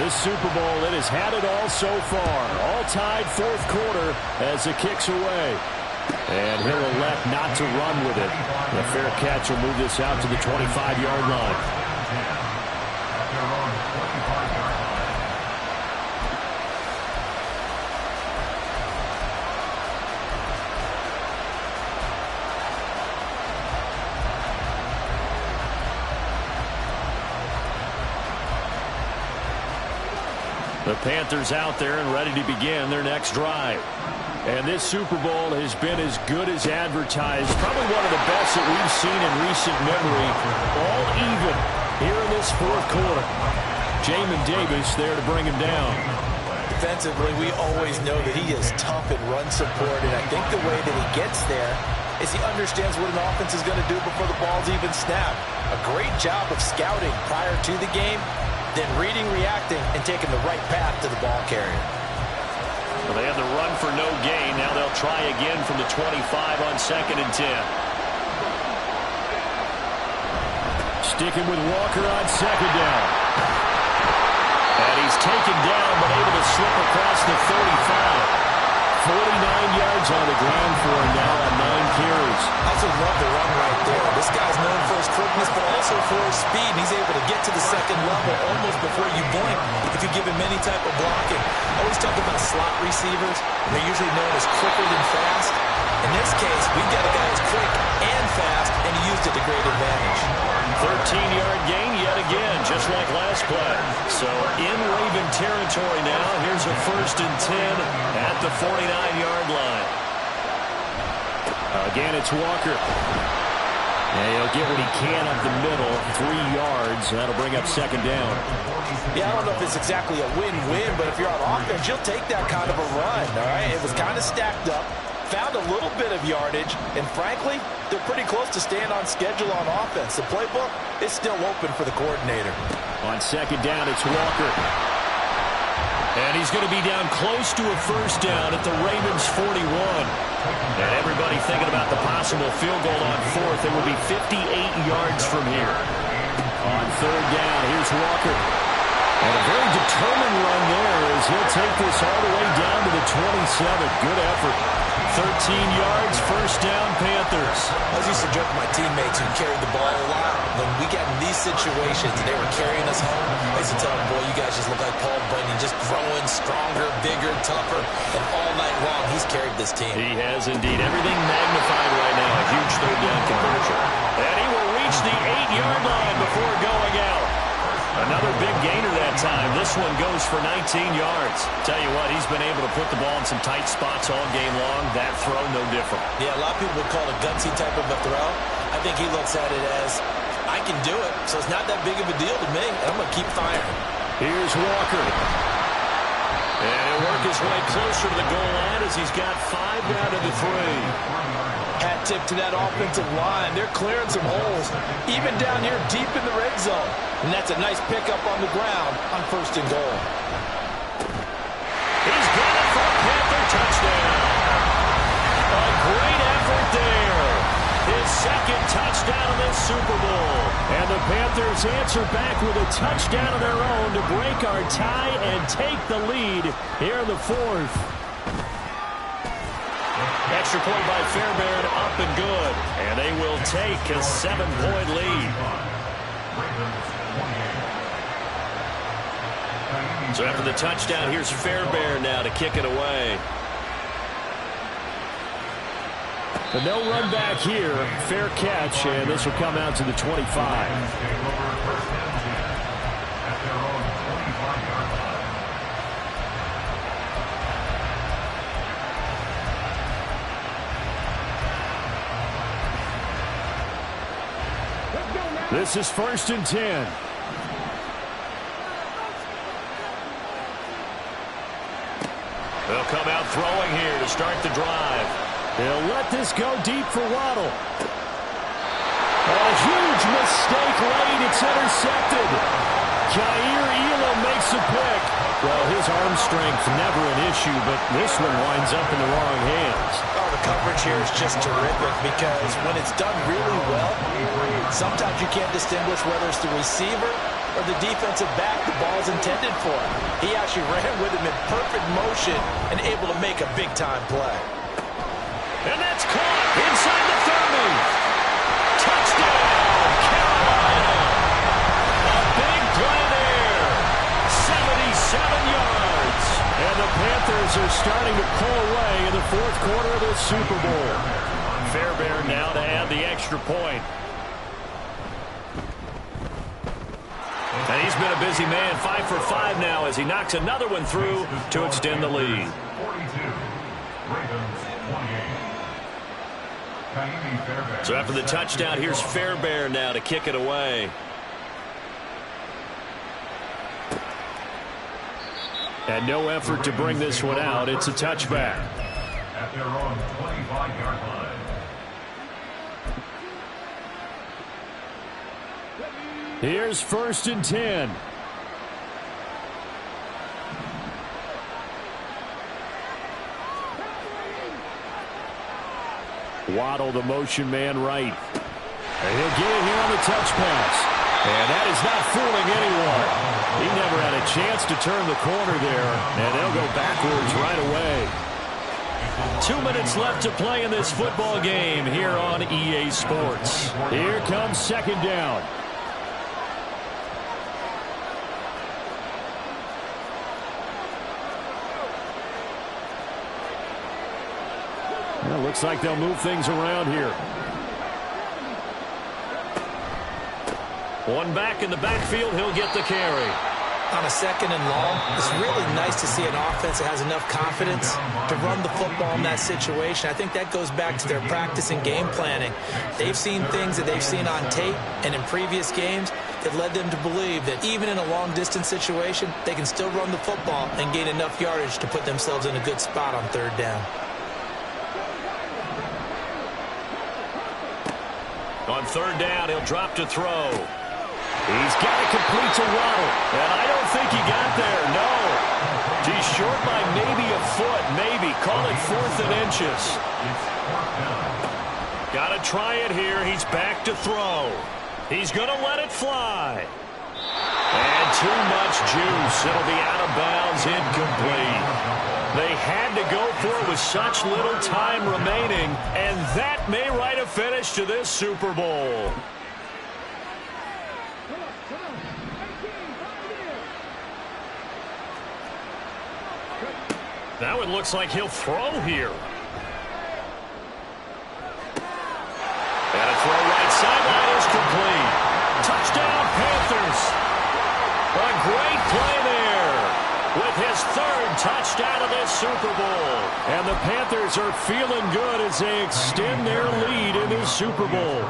This Super Bowl, it has had it all so far. All tied 4th quarter as it kicks away. And he'll elect not to run with it. The fair catch will move this out to the 25-yard line. The Panthers out there and ready to begin their next drive. And this Super Bowl has been as good as advertised. Probably one of the best that we've seen in recent memory. All even here in this 4th quarter. Jamin Davis there to bring him down. Defensively, we always know that he is tough in run support, and I think the way that he gets there is he understands what an offense is going to do before the ball's even snapped. A great job of scouting prior to the game, then reading, reacting, and taking the right path to the ball carrier. Well, they had the run for no gain. Now they'll try again from the 25 on 2nd and 10. Sticking with Walker on 2nd down. And he's taken down but able to slip across the 35. 49 yards on the ground for him now on 9 carries. I just love the run right there. This guy's known for his quickness, but also for his speed. And he's able to get to the 2nd level almost before you blink if you give him any type of blocking. I always talk about slot receivers. They're usually known as quicker than fast. In this case, we've got a guy who's quick and fast, and he used it to great advantage. 13-yard gain yet again, just like last play. So in Raven territory now. Here's a 1st and 10 at the 49-yard line. Again, it's Walker. And he'll get what he can up the middle, 3 yards. That'll bring up second down. Yeah, I don't know if it's exactly a win-win, but if you're on offense, you'll take that kind of a run, all right? It was kind of stacked up, found a little bit of yardage, and frankly, they're pretty close to staying on schedule on offense. The playbook is still open for the coordinator. On second down, it's Walker. And he's going to be down close to a first down at the Ravens' 41. And everybody thinking about the possible field goal on fourth. It would be 58 yards from here. On third down, here's Walker. And a very determined run there as he'll take this all the way down to the 27. Good effort. 13 yards, first down, Panthers. I was used to joke with my teammates who carried the ball a lot. When we got in these situations and they were carrying us home, I used to tell them, boy, you guys just look like Paul Bunyan, just growing stronger, bigger, tougher, and all night long he's carried this team. He has indeed. Everything magnified right now. A huge third down conversion. And he will reach the 8-yard line before going out. Another big gainer that time. This one goes for 19 yards. Tell you what, he's been able to put the ball in some tight spots all game long. That throw, no different. Yeah, a lot of people would call it a gutsy type of a throw. I think he looks at it as, I can do it, so it's not that big of a deal to me, and I'm going to keep firing. Here's Walker. And he'll work his way closer to the goal line as he's got 5 down to the 3. Hat tip to that offensive line. They're clearing some holes, even down here deep in the red zone. And that's a nice pickup on the ground on first and goal. He's got it for a Panther touchdown. A great effort there. His second touchdown in this Super Bowl. And the Panthers answer back with a touchdown of their own to break our tie and take the lead here in the fourth. Extra point by Fairbairn, up and good. And they will take a 7-point lead. So after the touchdown, here's Fairbairn now to kick it away. But no run back here. Fair catch, and this will come out to the 25. This is first and 10. They'll come out throwing here to start the drive. They'll let this go deep for Waddle. A huge mistake late. It's intercepted. Jair Elam makes a pick. Well, his arm strength never an issue, but this one winds up in the wrong hands. Oh, the coverage here is just terrific because when it's done really well, sometimes you can't distinguish whether it's the receiver or the defensive back the ball's intended for. He actually ran with him in perfect motion and able to make a big-time play. And that's caught inside the 30. Touchdown, Carolina. A big play there. 77 yards. And the Panthers are starting to pull away in the fourth quarter of this Super Bowl. Fairbairn now to add the extra point. And he's been a busy man, 5 for 5 now as he knocks another one through to extend the lead. 42, Ravens 28. So after the touchdown, here's Fairbairn now to kick it away. And no effort to bring this one out. It's a touchback. At their own 25-yard line. Here's first and 10. Waddle, the motion man right. And he'll get it here on the touch pass. And that is not fooling anyone. He never had a chance to turn the corner there. And they'll go backwards right away. 2 minutes left to play in this football game here on EA Sports. Here comes second down. Well, looks like they'll move things around here. One back in the backfield, he'll get the carry. On a 2nd and long, it's really nice to see an offense that has enough confidence to run the football in that situation. I think that goes back to their practice and game planning. They've seen things that they've seen on tape and in previous games that led them to believe that even in a long-distance situation, they can still run the football and gain enough yardage to put themselves in a good spot on 3rd down. On 3rd down, he'll drop to throw. He's got it complete to Waddle. And I don't think he got there, no. He's short by maybe a foot, maybe. Call it 4th and inches. Got to try it here. He's back to throw. He's going to let it fly. And too much juice. It'll be out of bounds, incomplete. They had to go for it with such little time remaining, and that may write a finish to this Super Bowl. Now it looks like he'll throw here. And a throw right sideline is complete. Touchdown, Panthers. A great play there with his 3rd touchdown of this Super Bowl. And the Panthers are feeling good as they extend their lead in this Super Bowl.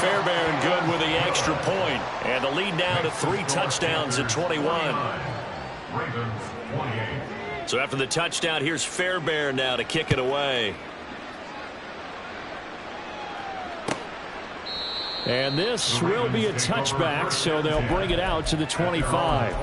Fairbairn good with the extra point. And the lead now to 3 touchdowns at 21. So after the touchdown, here's Fairbairn now to kick it away. And this will be a touchback, so they'll bring it out to the 25.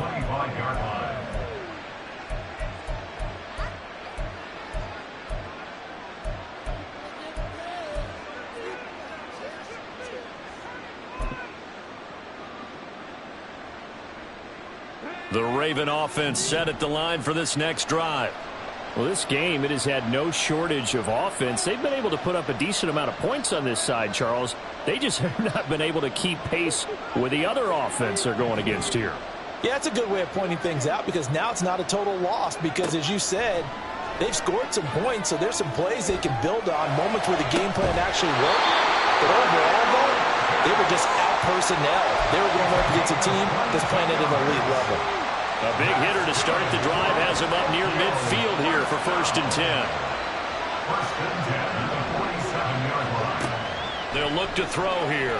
The Raven offense set at the line for this next drive. Well, this game, it has had no shortage of offense. They've been able to put up a decent amount of points on this side, Charles. They just have not been able to keep pace with the other offense they're going against here. Yeah, it's a good way of pointing things out because now it's not a total loss because, as you said, they've scored some points, so there's some plays they can build on, moments where the game plan actually worked. But overall, though, they were just out-personnel. They were going up against a team that's playing at an elite level. A big hitter to start the drive has him up near midfield here for 1st and 10. 1st and 10 at the 47-yard line. They'll look to throw here.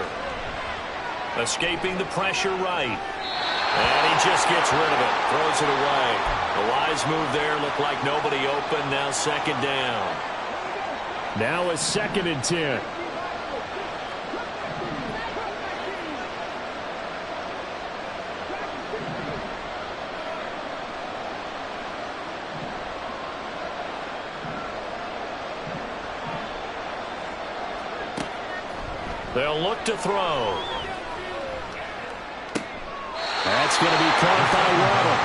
Escaping the pressure right. And he just gets rid of it. Throws it away. The wise move there. Looked like nobody open. Now 2nd down. Now a 2nd and 10. They'll look to throw. That's going to be caught by Waddle.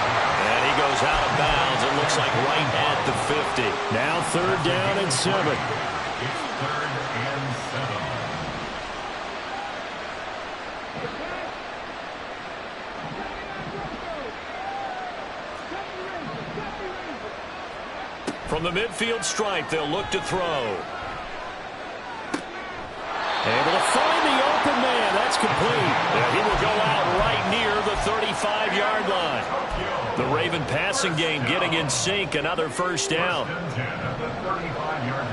And he goes out of bounds. It looks like right at the 50. Now 3rd down and 7. It's 3rd and 7. From the midfield stripe, they'll look to throw. Able to find the open man. That's complete. And he will go out right near the 35-yard line. The Raven passing game getting in sync. Another 1st down. 1st and 10 at the 35-yard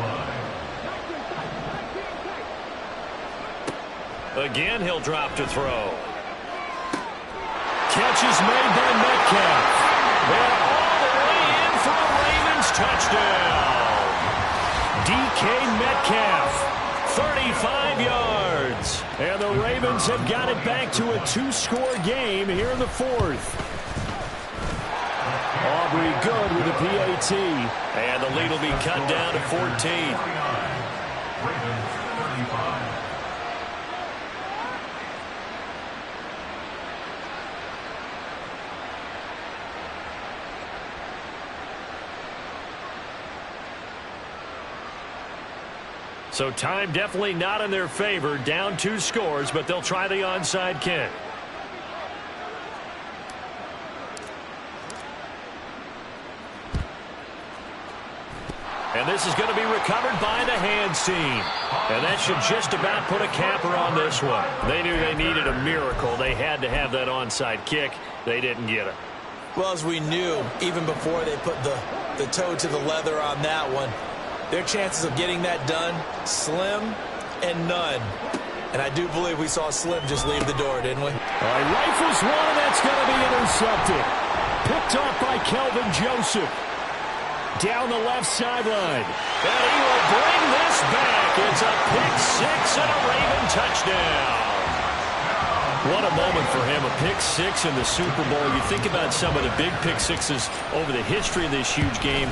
line. Again, he'll drop to throw. Catch is made by Metcalf. And all the way in for a Ravens touchdown. DK Metcalf. 35 yards. And the Ravens have got it back to a 2-score game here in the 4th. Aubrey good with the PAT. And the lead will be cut down to 14. Ravens 35. So time definitely not in their favor. Down 2 scores, but they'll try the onside kick. And this is going to be recovered by the hands team. And that should just about put a capper on this one. They knew they needed a miracle. They had to have that onside kick. They didn't get it. Well, as we knew, even before they put the toe to the leather on that one, their chances of getting that done, slim and none. And I do believe we saw Slim just leave the door, didn't we? All right, rifles one, and that's going to be intercepted. Picked off by Kelvin Joseph. Down the left sideline. And he will bring this back. It's a pick six and a Raven touchdown. What a moment for him, a pick six in the Super Bowl. You think about some of the big pick sixes over the history of this huge game.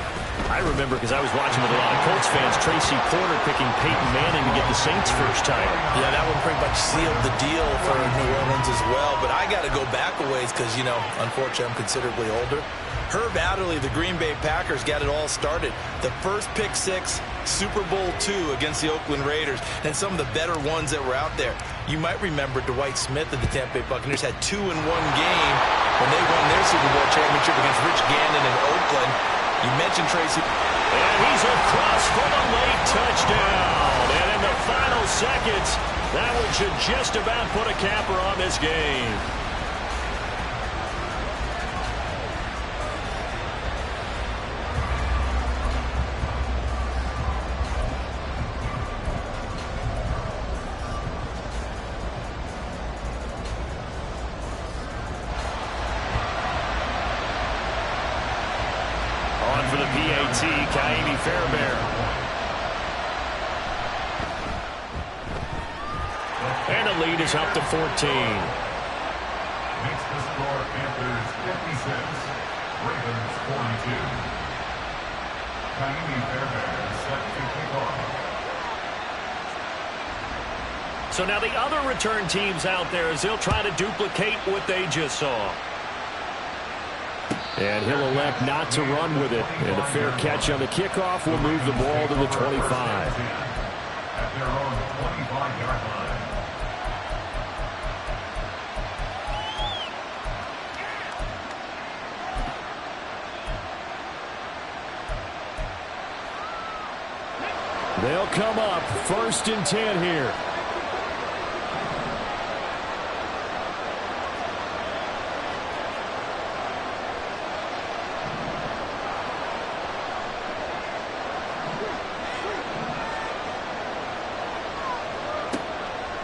I remember, because I was watching with a lot of Colts fans, Tracy Porter picking Peyton Manning to get the Saints' first title. Yeah, that one pretty much sealed the deal for New Orleans as well. But I got to go back a ways because, you know, unfortunately I'm considerably older. Herb Adderley, the Green Bay Packers, got it all started. The first pick six, Super Bowl II against the Oakland Raiders, and some of the better ones that were out there. You might remember Dwight Smith of the Tampa Bay Buccaneers had 2 in one game when they won their Super Bowl championship against Rich Gannon in Oakland. You mentioned Tracy. And he's across for the late touchdown. And in the final seconds, that one should just about put a capper on this game. For the PAT, Ka'imi Fairbairn. And the lead is up to 14. Makes the score Panthers 56, Ravens 42. Ka'imi Fairbairn set to kick off. So now the other return teams out there, as they'll try to duplicate what they just saw. And he'll elect not to run with it. And a fair catch on the kickoff will move the ball to the 25. At their own 25-yard line. They'll come up 1st and 10 here.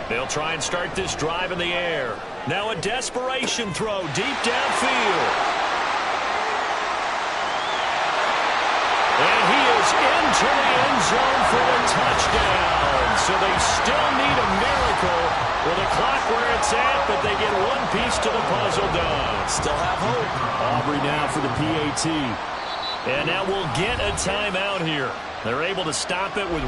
They'll try and start this drive in the air. Now a desperation throw deep downfield. And he is into the end zone for the touchdown. So they still need a miracle with the clock where it's at, but they get one piece to the puzzle done. Still have hope. Aubrey now for the PAT. And now we'll get a timeout here. They're able to stop it with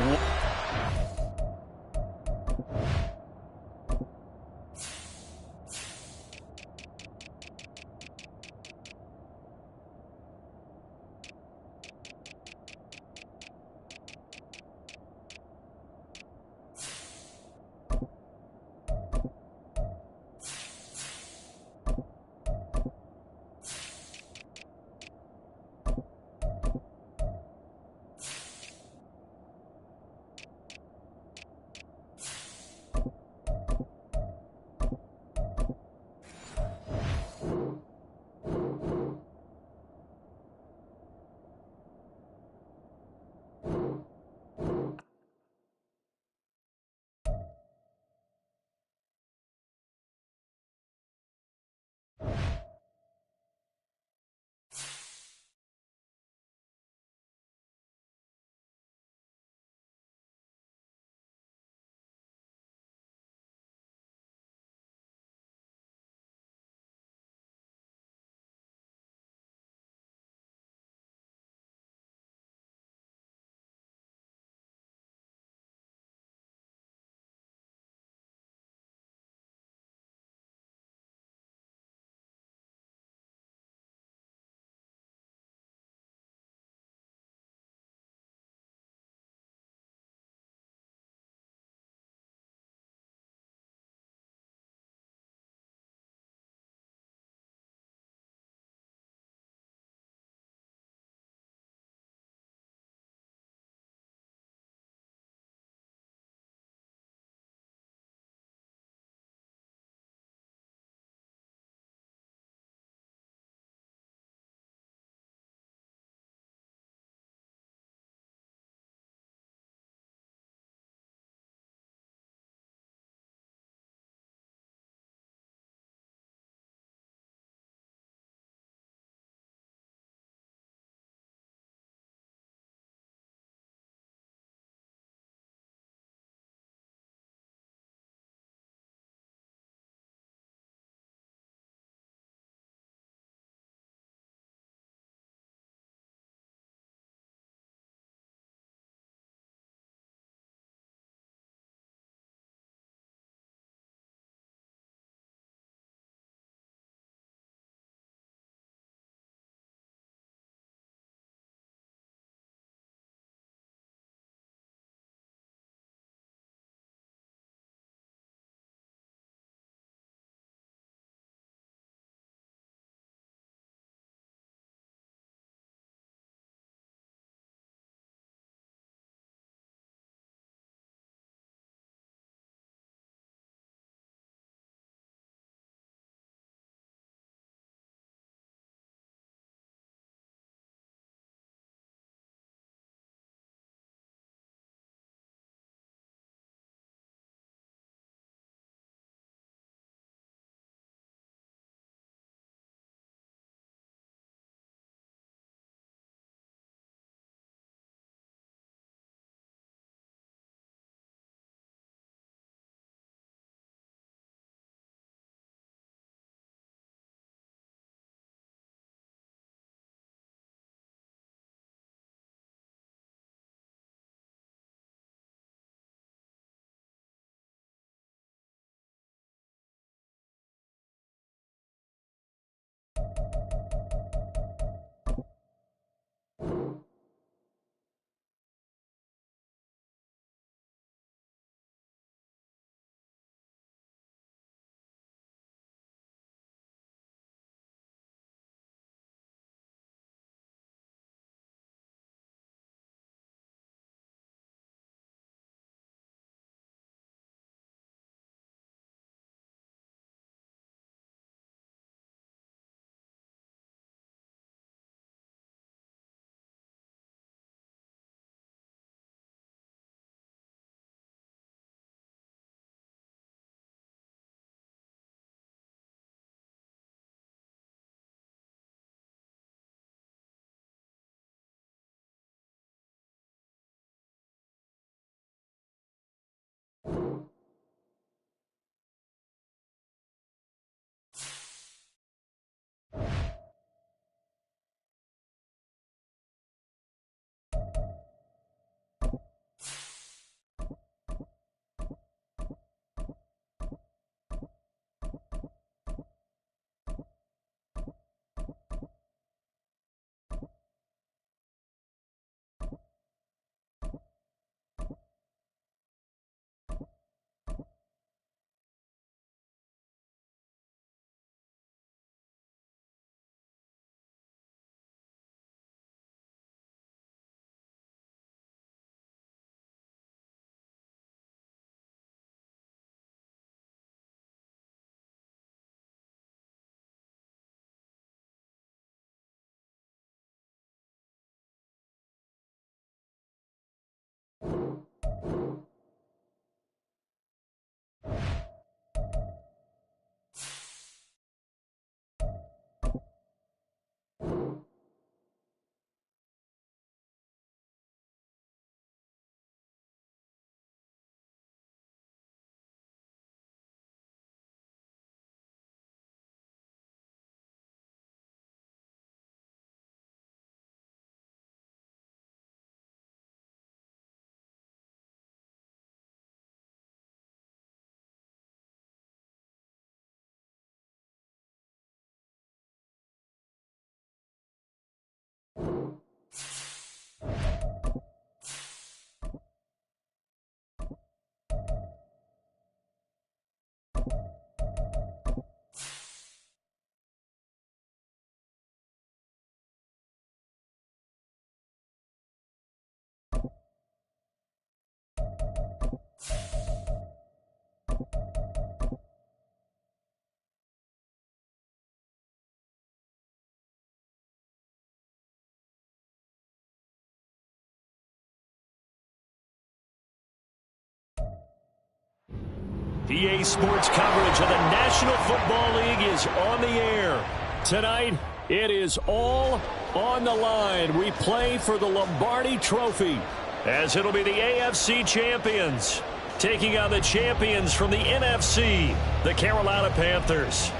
EA Sports coverage of the National Football League is on the air. Tonight, it is all on the line. We play for the Lombardi Trophy, as it'll be the AFC champions taking on the champions from the NFC, the Carolina Panthers.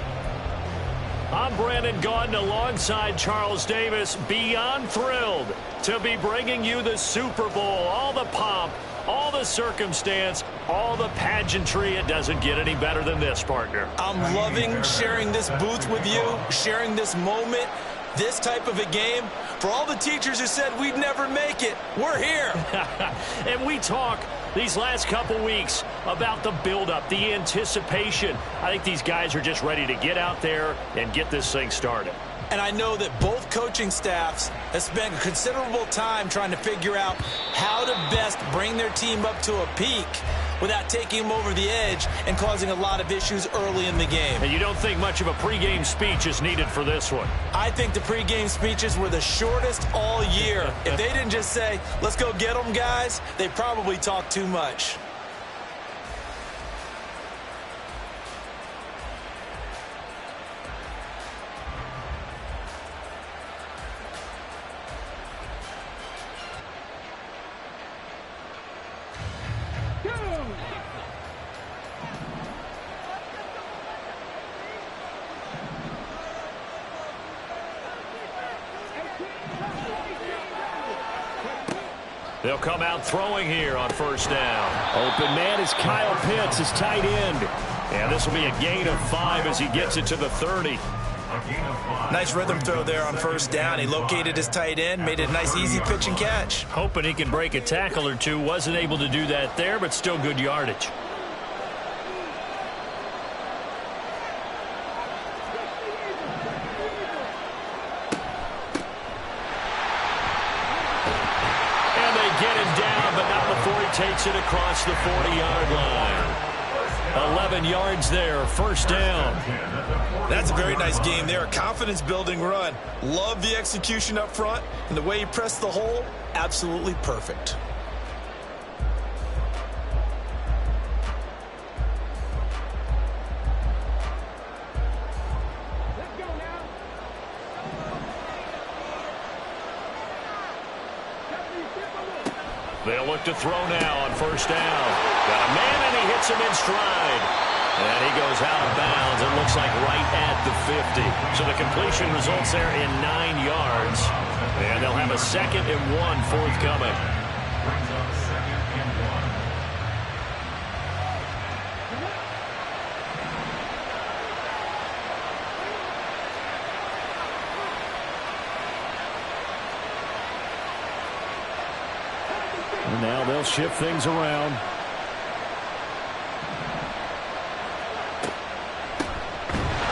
I'm Brandon Gaudin alongside Charles Davis, beyond thrilled to be bringing you the Super Bowl, all the pomp, all the circumstance, all the pageantry. It doesn't get any better than this, partner. I'm loving sharing this booth with you, sharing this moment, this type of a game. For all the teachers who said we'd never make it, we're here. And we talk these last couple weeks about the buildup, the anticipation. I think these guys are just ready to get out there and get this thing started. And I know that both coaching staffs have spent considerable time trying to figure out how to best bring their team up to a peak without taking them over the edge and causing a lot of issues early in the game. And you don't think much of a pregame speech is needed for this one? I think the pregame speeches were the shortest all year. If they didn't just say, let's go get them, guys, they probably talked too much. They'll come out throwing here on first down. Open man is Kyle Pitts, his tight end. And this will be a gain of 5 as he gets it to the 30. Nice rhythm throw there on first down. He located his tight end, made it a nice easy pitch and catch. Hoping he can break a tackle or two. Wasn't able to do that there, but still good yardage. Takes it across the 40-yard line. 11 yards there, first down. That's a very nice game there. A confidence-building run. Love the execution up front, and the way he pressed the hole, absolutely perfect. They'll look to throw now on first down. Got a man, and he hits him in stride. And he goes out of bounds. It looks like right at the 50. So the completion results there in 9 yards. And they'll have a 2nd and 1 forthcoming. And now they'll shift things around.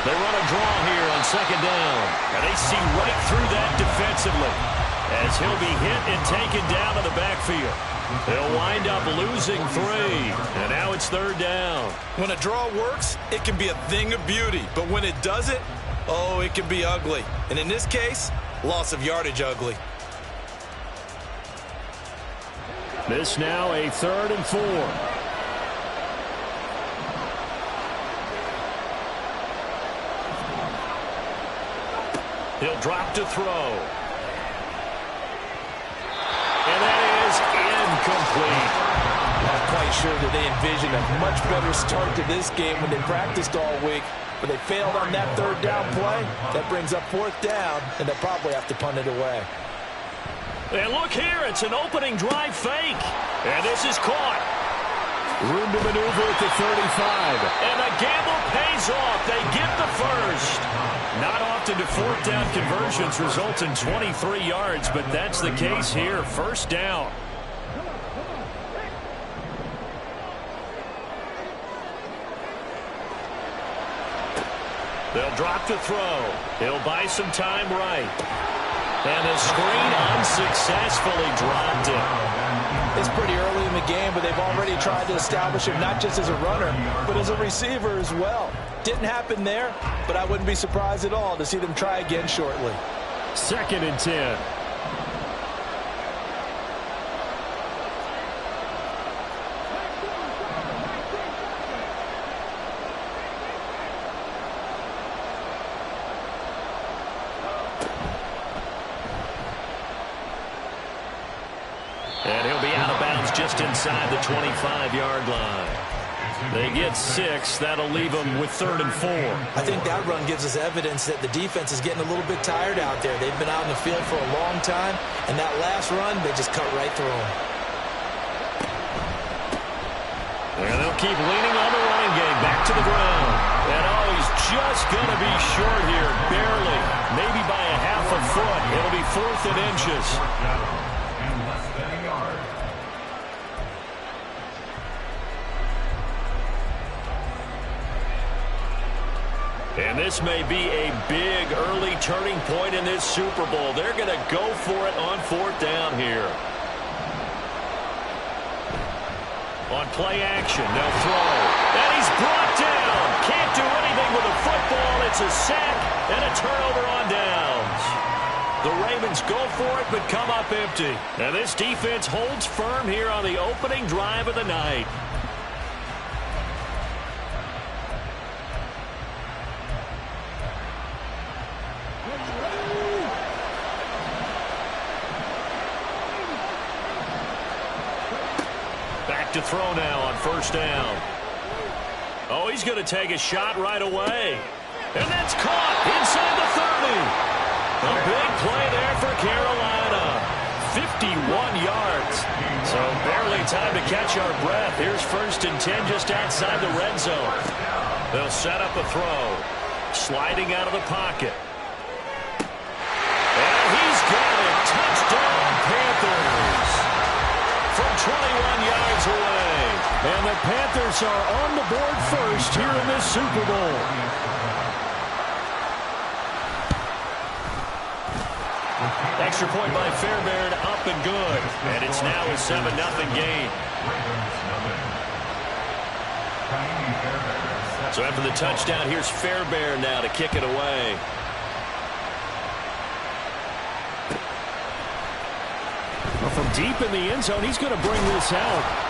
They run a draw here on 2nd down. And they see right through that defensively as he'll be hit and taken down to the backfield. They'll wind up losing 3. And now it's 3rd down. When a draw works, it can be a thing of beauty. But when it doesn't, oh, it can be ugly. And in this case, loss of yardage ugly. This now a 3rd and 4. He'll drop to throw. And that is incomplete. Not quite sure that they envisioned a much better start to this game when they practiced all week, but they failed on that 3rd down play. That brings up 4th down, and they'll probably have to punt it away. And look here, it's an opening drive fake. And this is caught. Room to maneuver at the 35. And the gamble pays off. They get the first. Not often do 4th down conversions result in 23 yards, but that's the case here. First down. They'll drop to throw. He'll buy some time right. And the screen unsuccessfully dropped it. It's pretty early in the game, but they've already tried to establish him not just as a runner, but as a receiver as well. Didn't happen there, but I wouldn't be surprised at all to see them try again shortly. 2nd and 10. just inside the 25-yard line. They get 6. That'll leave them with 3rd and 4. I think that run gives us evidence that the defense is getting a little bit tired out there. They've been out in the field for a long time, and that last run, they just cut right through them. And they'll keep leaning on the running game. Back to the ground. And he's just going to be short here. Barely. Maybe by a half a foot. It'll be 4th and inches. And less than a yard. And this may be a big early turning point in this Super Bowl. They're going to go for it on 4th down here. On play action, they'll throw. And he's brought down. Can't do anything with the football. It's a sack and a turnover on downs. The Ravens go for it but come up empty. Now this defense holds firm here on the opening drive of the night. Back to throw now on 1st down. Oh, he's going to take a shot right away. And that's caught inside the 30. A big play there for Carolina. 51 yards. So barely time to catch our breath. Here's 1st and 10 just outside the red zone. They'll set up a throw. Sliding out of the pocket. And he's got it. Touchdown, Panthers. From 21 yards away. And the Panthers are on the board first here in this Super Bowl. Extra point by Fairbairn, up and good. And it's now a 7-0 game. So after the touchdown, here's Fairbairn now to kick it away. Well, from deep in the end zone, he's going to bring this out.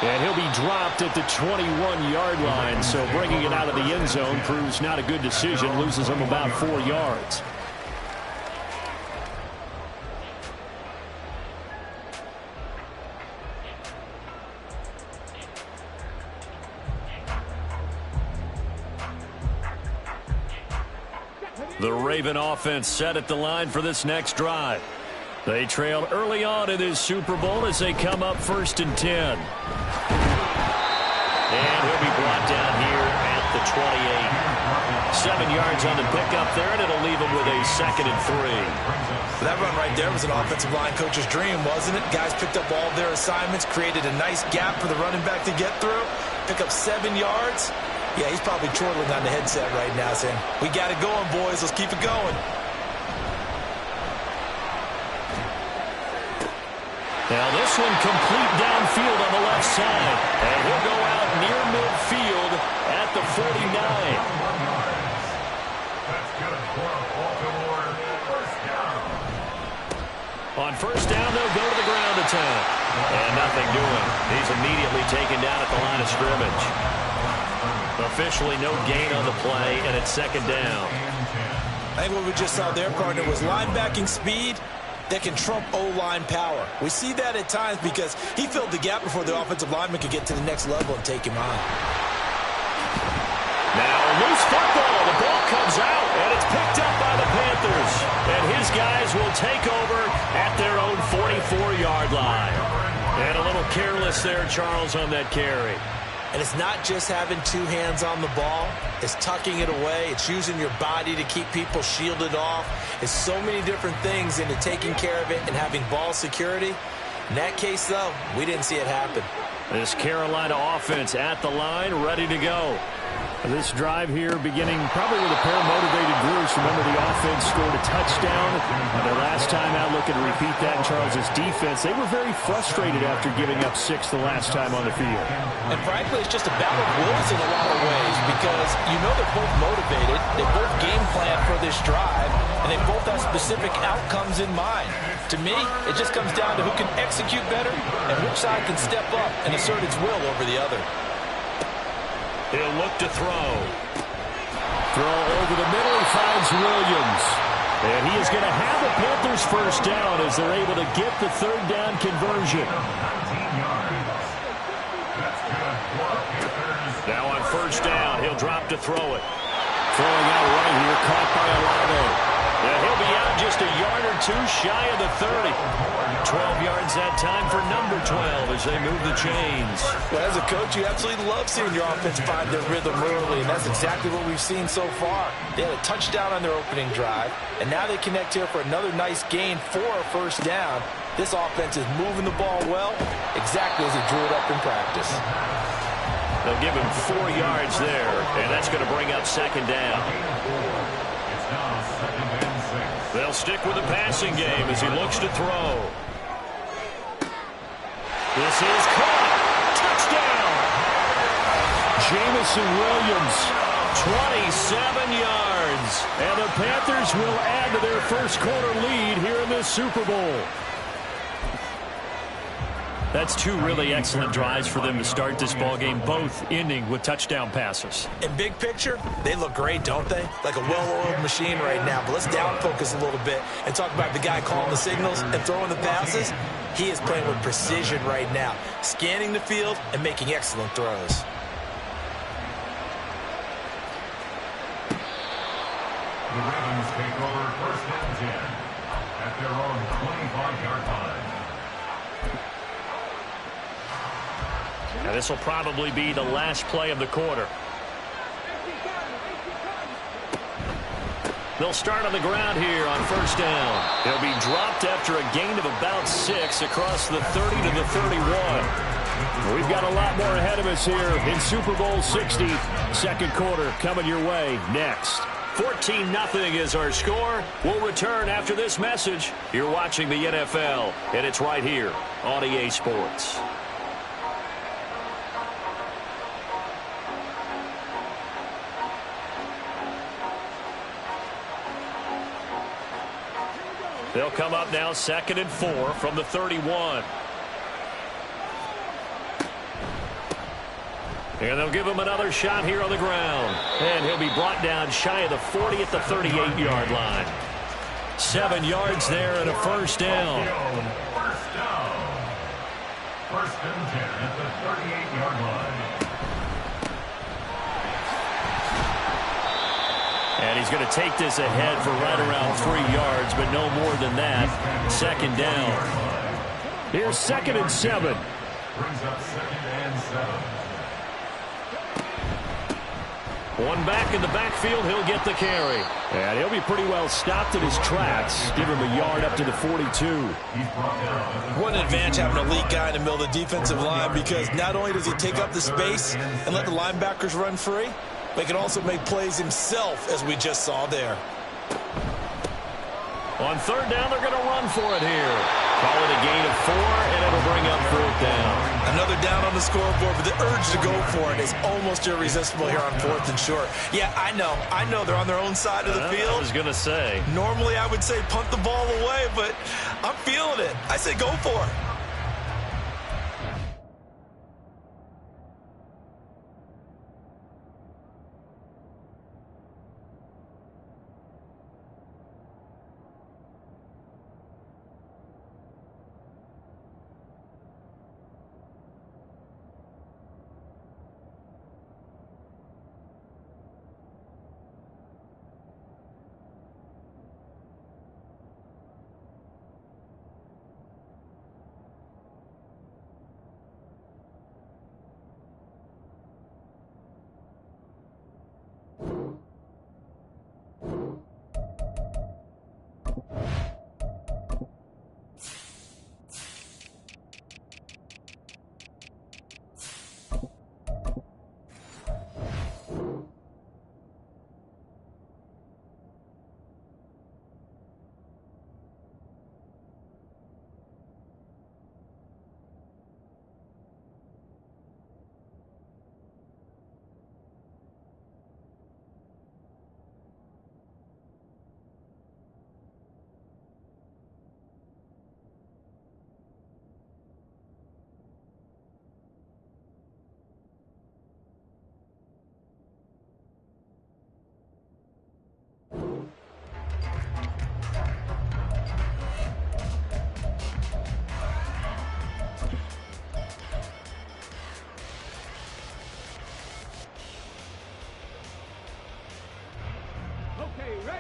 And he'll be dropped at the 21-yard line. So bringing it out of the end zone proves not a good decision. Loses him about 4 yards. The Raven offense set at the line for this next drive. They trailed early on in this Super Bowl as they come up 1st and 10. And he'll be brought down here at the 28. 7 yards on the pickup there, and it'll leave him with a 2nd and 3. That run right there was an offensive line coach's dream, wasn't it? Guys picked up all their assignments, created a nice gap for the running back to get through, pick up 7 yards. Yeah, he's probably chortling on the headset right now saying, we got it going, boys. Let's keep it going. Now this one complete downfield on the left side. And he'll go out near midfield at the 49. That's good for a Baltimore 1st down. On 1st down, they'll go to the ground attack. And nothing doing. He's immediately taken down at the line of scrimmage. Officially no gain on the play, and it's 2nd down. I think what we just saw there, partner, was linebacking speed that can trump O-line power. We see that at times because he filled the gap before the offensive lineman could get to the next level and take him on. Now loose football. The ball comes out, and it's picked up by the Panthers. And his guys will take over at their own 44-yard line. And a little careless there, Charles, on that carry. And it's not just having 2 hands on the ball. It's tucking it away. It's using your body to keep people shielded off. It's so many different things into taking care of it and having ball security. In that case, though, we didn't see it happen. This Carolina offense at the line, ready to go. This drive here beginning probably with a pair of motivated groups. Remember, the offense scored a touchdown. Their last time out, looking to repeat that in Charles's defense. They were very frustrated after giving up 6 the last time on the field. And frankly, it's just a battle of wills in a lot of ways because you know they're both motivated. They both game plan for this drive, and they both have specific outcomes in mind. To me, it just comes down to who can execute better and which side can step up and assert its will over the other. He'll look to throw. Throw over the middle. He finds Williams. And he is going to have the Panthers 1st down as they're able to get the 3rd down conversion. 19 yards. first down. He'll drop to throw it. Throwing out right here, caught by Olave. Yeah, he'll be out just a yard or two shy of the 30. 12 yards that time for number 12 as they move the chains. Well, as a coach, you absolutely love seeing your offense find their rhythm early, and that's exactly what we've seen so far. They had a touchdown on their opening drive, and now they connect here for another nice gain for a first down. This offense is moving the ball well, exactly as he drew it up in practice. They'll give him 4 yards there, and that's going to bring up second down. They'll stick with the passing game as he looks to throw. This is caught. Touchdown. Jameson Williams, 27 yards. And the Panthers will add to their first quarter lead here in this Super Bowl. That's two really excellent drives for them to start this ballgame, both ending with touchdown passes. In big picture, they look great, don't they? Like a well-oiled machine right now. But let's down focus a little bit and talk about the guy calling the signals and throwing the passes. He is playing with precision right now, scanning the field and making excellent throws. The Ravens take over first and 10 at their own 25-yard line. Now this will probably be the last play of the quarter. They'll start on the ground here on first down. They'll be dropped after a gain of about 6 across the 30 to the 31. We've got a lot more ahead of us here in Super Bowl 60. Second quarter coming your way next. 14-0 is our score. We'll return after this message. You're watching the NFL, and it's right here on EA Sports. They'll come up now 2nd and 4 from the 31. And they'll give him another shot here on the ground. And he'll be brought down shy of the 40 at the 38-yard line. 7 yards there and a first down. First down. First and 10 at the 38-yard line. And he's going to take this ahead for right around 3 yards, but no more than that. Second down. Here's 2nd and 7. Brings up 2nd and 7. One back in the backfield, he'll get the carry. And he'll be pretty well stopped in his tracks. Give him a yard up to the 42. What an advantage having an elite guy in the middle of the defensive line, because not only does he take up the space and let the linebackers run free, but he can also make plays himself, as we just saw there. On third down, they're going to run for it here. Call it a gain of 4, and it'll bring up 4th down. Another down on the scoreboard, but the urge to go for it is almost irresistible here on 4th and short. Yeah, I know they're on their own side of the field. I was going to say. Normally, I would say punt the ball away, but I'm feeling it. I say go for it.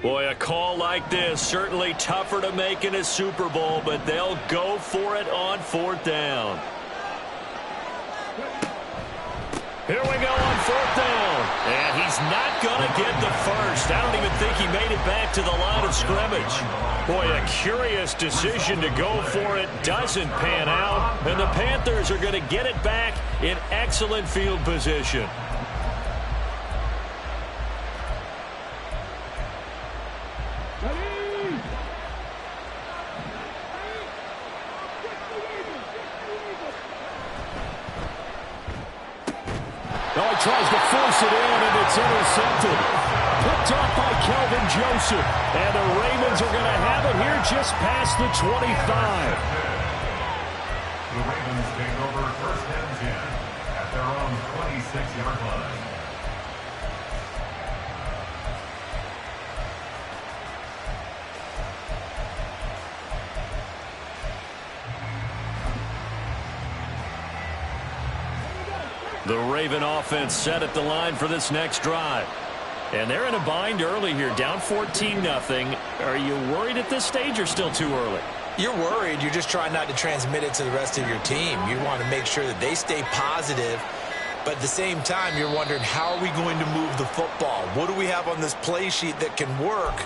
Boy, a call like this, certainly tougher to make in a Super Bowl, but they'll go for it on 4th down. Here we go on 4th down. And he's not going to get the first. I don't even think he made it back to the line of scrimmage. Boy, a curious decision to go for it. Doesn't pan out. And the Panthers are going to get it back in excellent field position. Tries to force it in, and it's intercepted. Picked off by Kelvin Joseph. And the Ravens are going to have it here just past the 25. The Ravens take over 1st and 10 at their own 26-yard line. The Raven offense set at the line for this next drive. And they're in a bind early here, down 14-0. Are you worried at this stage or still too early? You're worried. You're just trying not to transmit it to the rest of your team. You want to make sure that they stay positive. But at the same time, you're wondering, how are we going to move the football? What do we have on this play sheet that can work?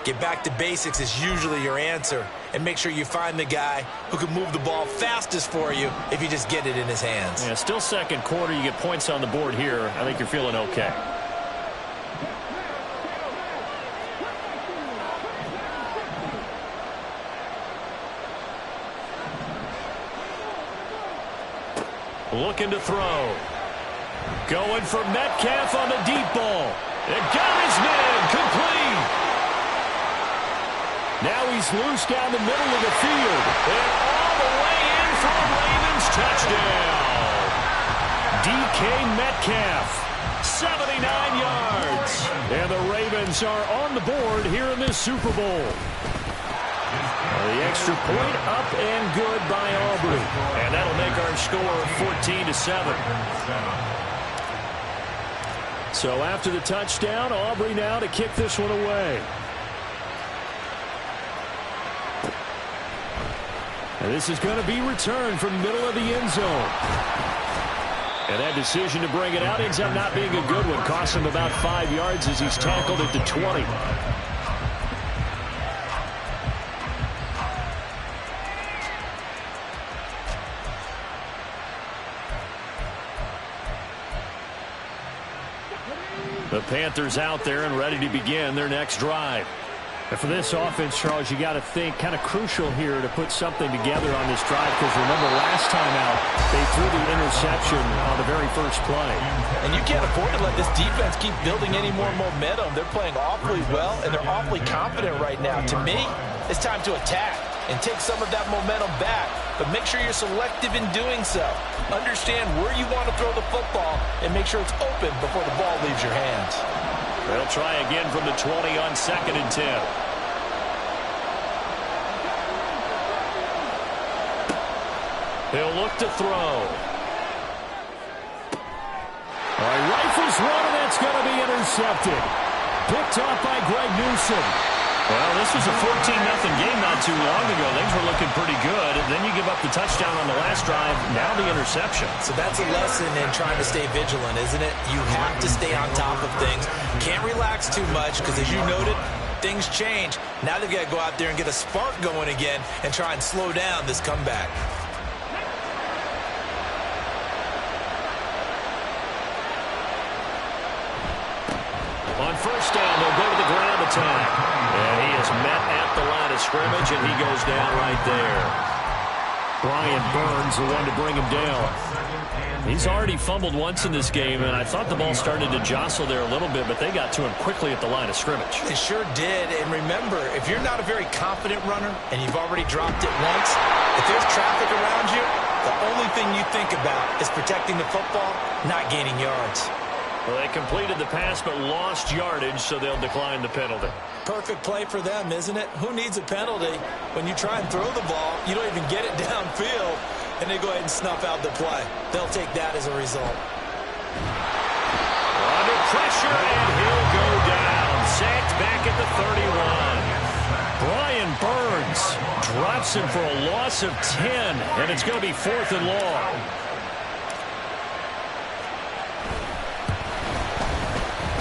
Get back to basics is usually your answer. And make sure you find the guy who can move the ball fastest for you if you just get it in his hands. Yeah, still second quarter. You get points on the board here. I think you're feeling okay. Looking to throw. Going for Metcalf on the deep ball. It got his man complete. Now he's loose down the middle of the field. And all the way in for a Ravens touchdown. DK Metcalf, 79 yards. And the Ravens are on the board here in this Super Bowl. The extra point up and good by Aubrey. And that'll make our score 14-7. So after the touchdown, Aubrey now to kick this one away. And this is going to be returned from the middle of the end zone. And that decision to bring it out ends up not being a good one. Costs him about 5 yards as he's tackled at the 20. The Panthers out there and ready to begin their next drive. And for this offense, Charles, you got to think kind of crucial here to put something together on this drive, because remember last time out they threw the interception on the very first play. And you can't afford to let this defense keep building any more momentum. They're playing awfully well, and they're awfully confident right now. To me, it's time to attack and take some of that momentum back. But make sure you're selective in doing so. Understand where you want to throw the football and make sure it's open before the ball leaves your hands. They'll try again from the 20 on 2nd and 10. He'll look to throw. All right, rifles one, and that's going to be intercepted. Picked off by Greg Newsome. Well, this was a 14-0 game not too long ago. Things were looking pretty good. And then you give up the touchdown on the last drive. Now the interception. So that's a lesson in trying to stay vigilant, isn't it? You have to stay on top of things. Can't relax too much because, as you noted, things change. Now they've got to go out there and get a spark going again and try and slow down this comeback. On first down, they'll go to the ground attack. And he is met at the line of scrimmage, and he goes down right there. Brian Burns, the one to bring him down. He's already fumbled once in this game, and I thought the ball started to jostle there a little bit, but they got to him quickly at the line of scrimmage. They sure did. And remember, if you're not a very confident runner and you've already dropped it once, if there's traffic around you, the only thing you think about is protecting the football, not gaining yards. Well, they completed the pass but lost yardage, so they'll decline the penalty. Perfect play for them, isn't it? Who needs a penalty? When you try and throw the ball, you don't even get it downfield, and they go ahead and snuff out the play. They'll take that as a result. Under pressure, and he'll go down. Sacked back at the 31. Brian Burns drops him for a loss of 10, and it's going to be 4th and long.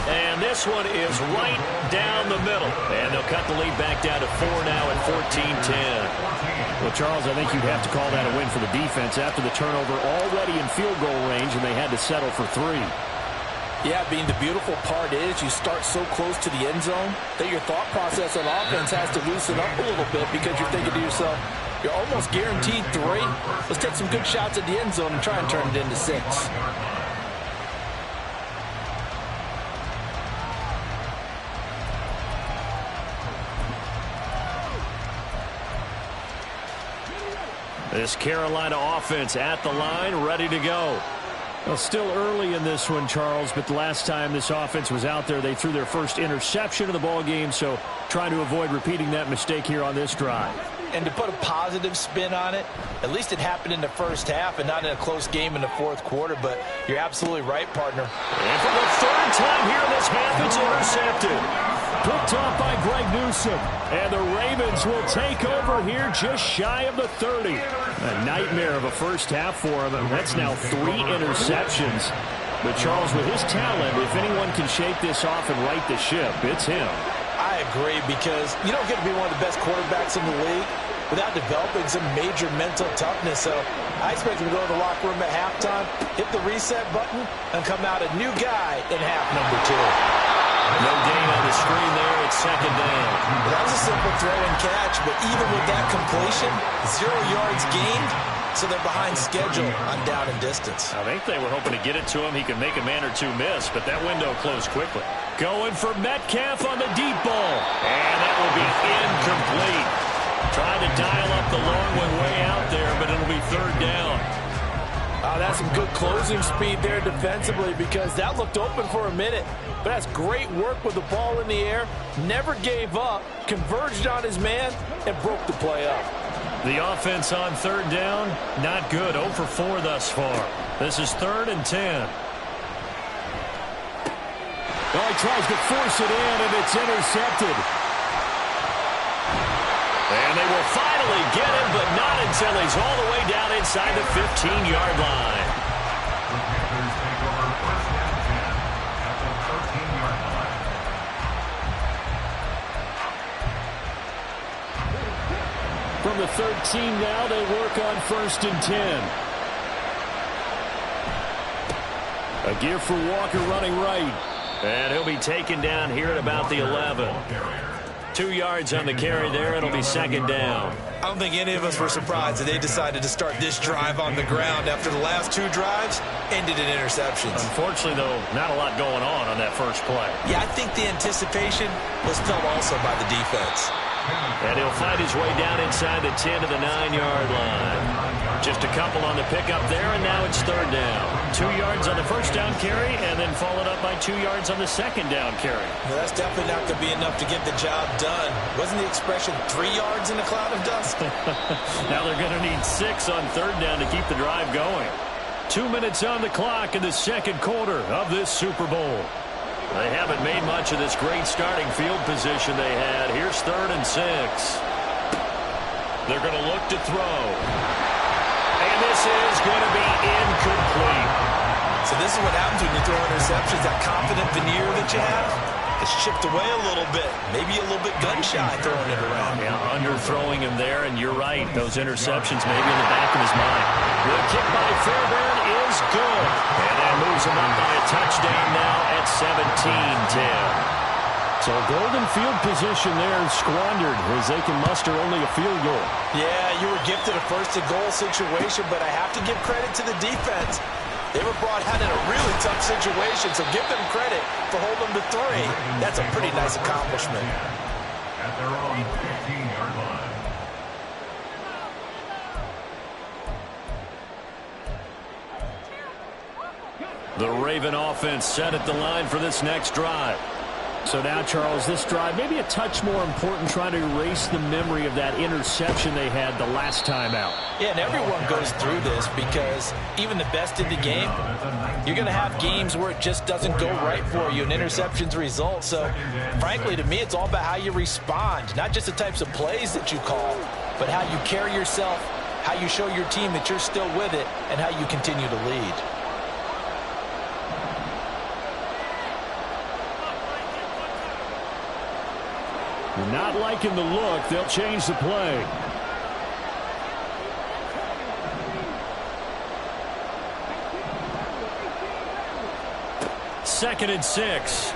And this one is right down the middle. And they'll cut the lead back down to 4 now at 14-10. Well, Charles, I think you'd have to call that a win for the defense after the turnover already in field goal range, and they had to settle for 3. Yeah, Bean, the beautiful part is you start so close to the end zone that your thought process on offense has to loosen up a little bit because you're thinking to yourself, you're almost guaranteed 3. Let's take some good shots at the end zone and try and turn it into 6. This Carolina offense at the line, ready to go. Well, still early in this one, Charles, but the last time this offense was out there, they threw their first interception of the ball game, so trying to avoid repeating that mistake here on this drive. And to put a positive spin on it, at least it happened in the first half and not in a close game in the fourth quarter, but you're absolutely right, partner. And for the 3rd time here in this half, it's intercepted. Picked off by Greg Newsome. And the Ravens will take over here just shy of the 30. A nightmare of a first half for him. And that's now 3 interceptions. But Charles, with his talent, if anyone can shake this off and right the ship, it's him. I agree, because you don't get to be one of the best quarterbacks in the league without developing some major mental toughness. So I expect him to go to the locker room at halftime, hit the reset button, and come out a new guy in half number 2. No gain on the screen there. It's 2nd down. Well, that was a simple throw and catch, but even with that completion, 0 yards gained, so they're behind schedule on down and distance. I think they were hoping to get it to him. He could make a man or 2 miss, but that window closed quickly. Going for Metcalf on the deep ball. And that will be incomplete. Trying to dial up the long one way out there, but it'll be 3rd down. That's some good closing speed there defensively, because that looked open for a minute. But that's great work with the ball in the air. Never gave up, converged on his man, and broke the play up. The offense on 3rd down, not good. 0 for 4 thus far. This is 3rd and 10. Well, he tries to force it in, and it's intercepted. And they will finally get him, but not until he's all the way down inside the 15-yard line. The Panthers take over 1st and 10 at the 13-yard line. From the 13 now, they work on 1st and 10. A give for Walker running right. And he'll be taken down here at about the 11. 2 yards on the carry there. It'll be 2nd down. I don't think any of us were surprised that they decided to start this drive on the ground after the last 2 drives ended in interceptions. Unfortunately, though, not a lot going on that first play. Yeah, I think the anticipation was felt also by the defense. And he'll find his way down inside the 10 to the 9-yard line. Just a couple on the pickup there, and now it's 3rd down. 2 yards on the first down carry, and then followed up by 2 yards on the 2nd down carry. Well, that's definitely not going to be enough to get the job done. Wasn't the expression 3 yards in a cloud of dust? Now they're going to need 6 on 3rd down to keep the drive going. 2 minutes on the clock in the 2nd quarter of this Super Bowl. They haven't made much of this great starting field position they had. Here's 3rd and 6. They're going to look to throw. And this is going to be incomplete. So this is what happens when you throw interceptions. That confident veneer that you have, it's chipped away a little bit. Maybe a little bit gun-shy throwing it around. Yeah, underthrowing him there, and you're right. Those interceptions maybe in the back of his mind. The kick by Fairbairn is good. And that moves him up by a touchdown now at 17-10. So golden field position there squandered as they can muster only a field goal. Yeah, you were gifted a first-and-goal situation, but I have to give credit to the defense. They were brought out in a really tough situation, so give them credit for holding them to 3. That's a pretty nice accomplishment. At their own 15-yard line. The Raven offense set at the line for this next drive. So now, Charles, this drive maybe a touch more important, trying to erase the memory of that interception they had the last time out. Yeah, and everyone goes through this because even the best in the game, you're going to have games where it just doesn't go right for you, and interceptions result. So, frankly, to me, it's all about how you respond, not just the types of plays that you call, but how you carry yourself, how you show your team that you're still with it, and how you continue to lead. Not liking the look. They'll change the play. Second and 6.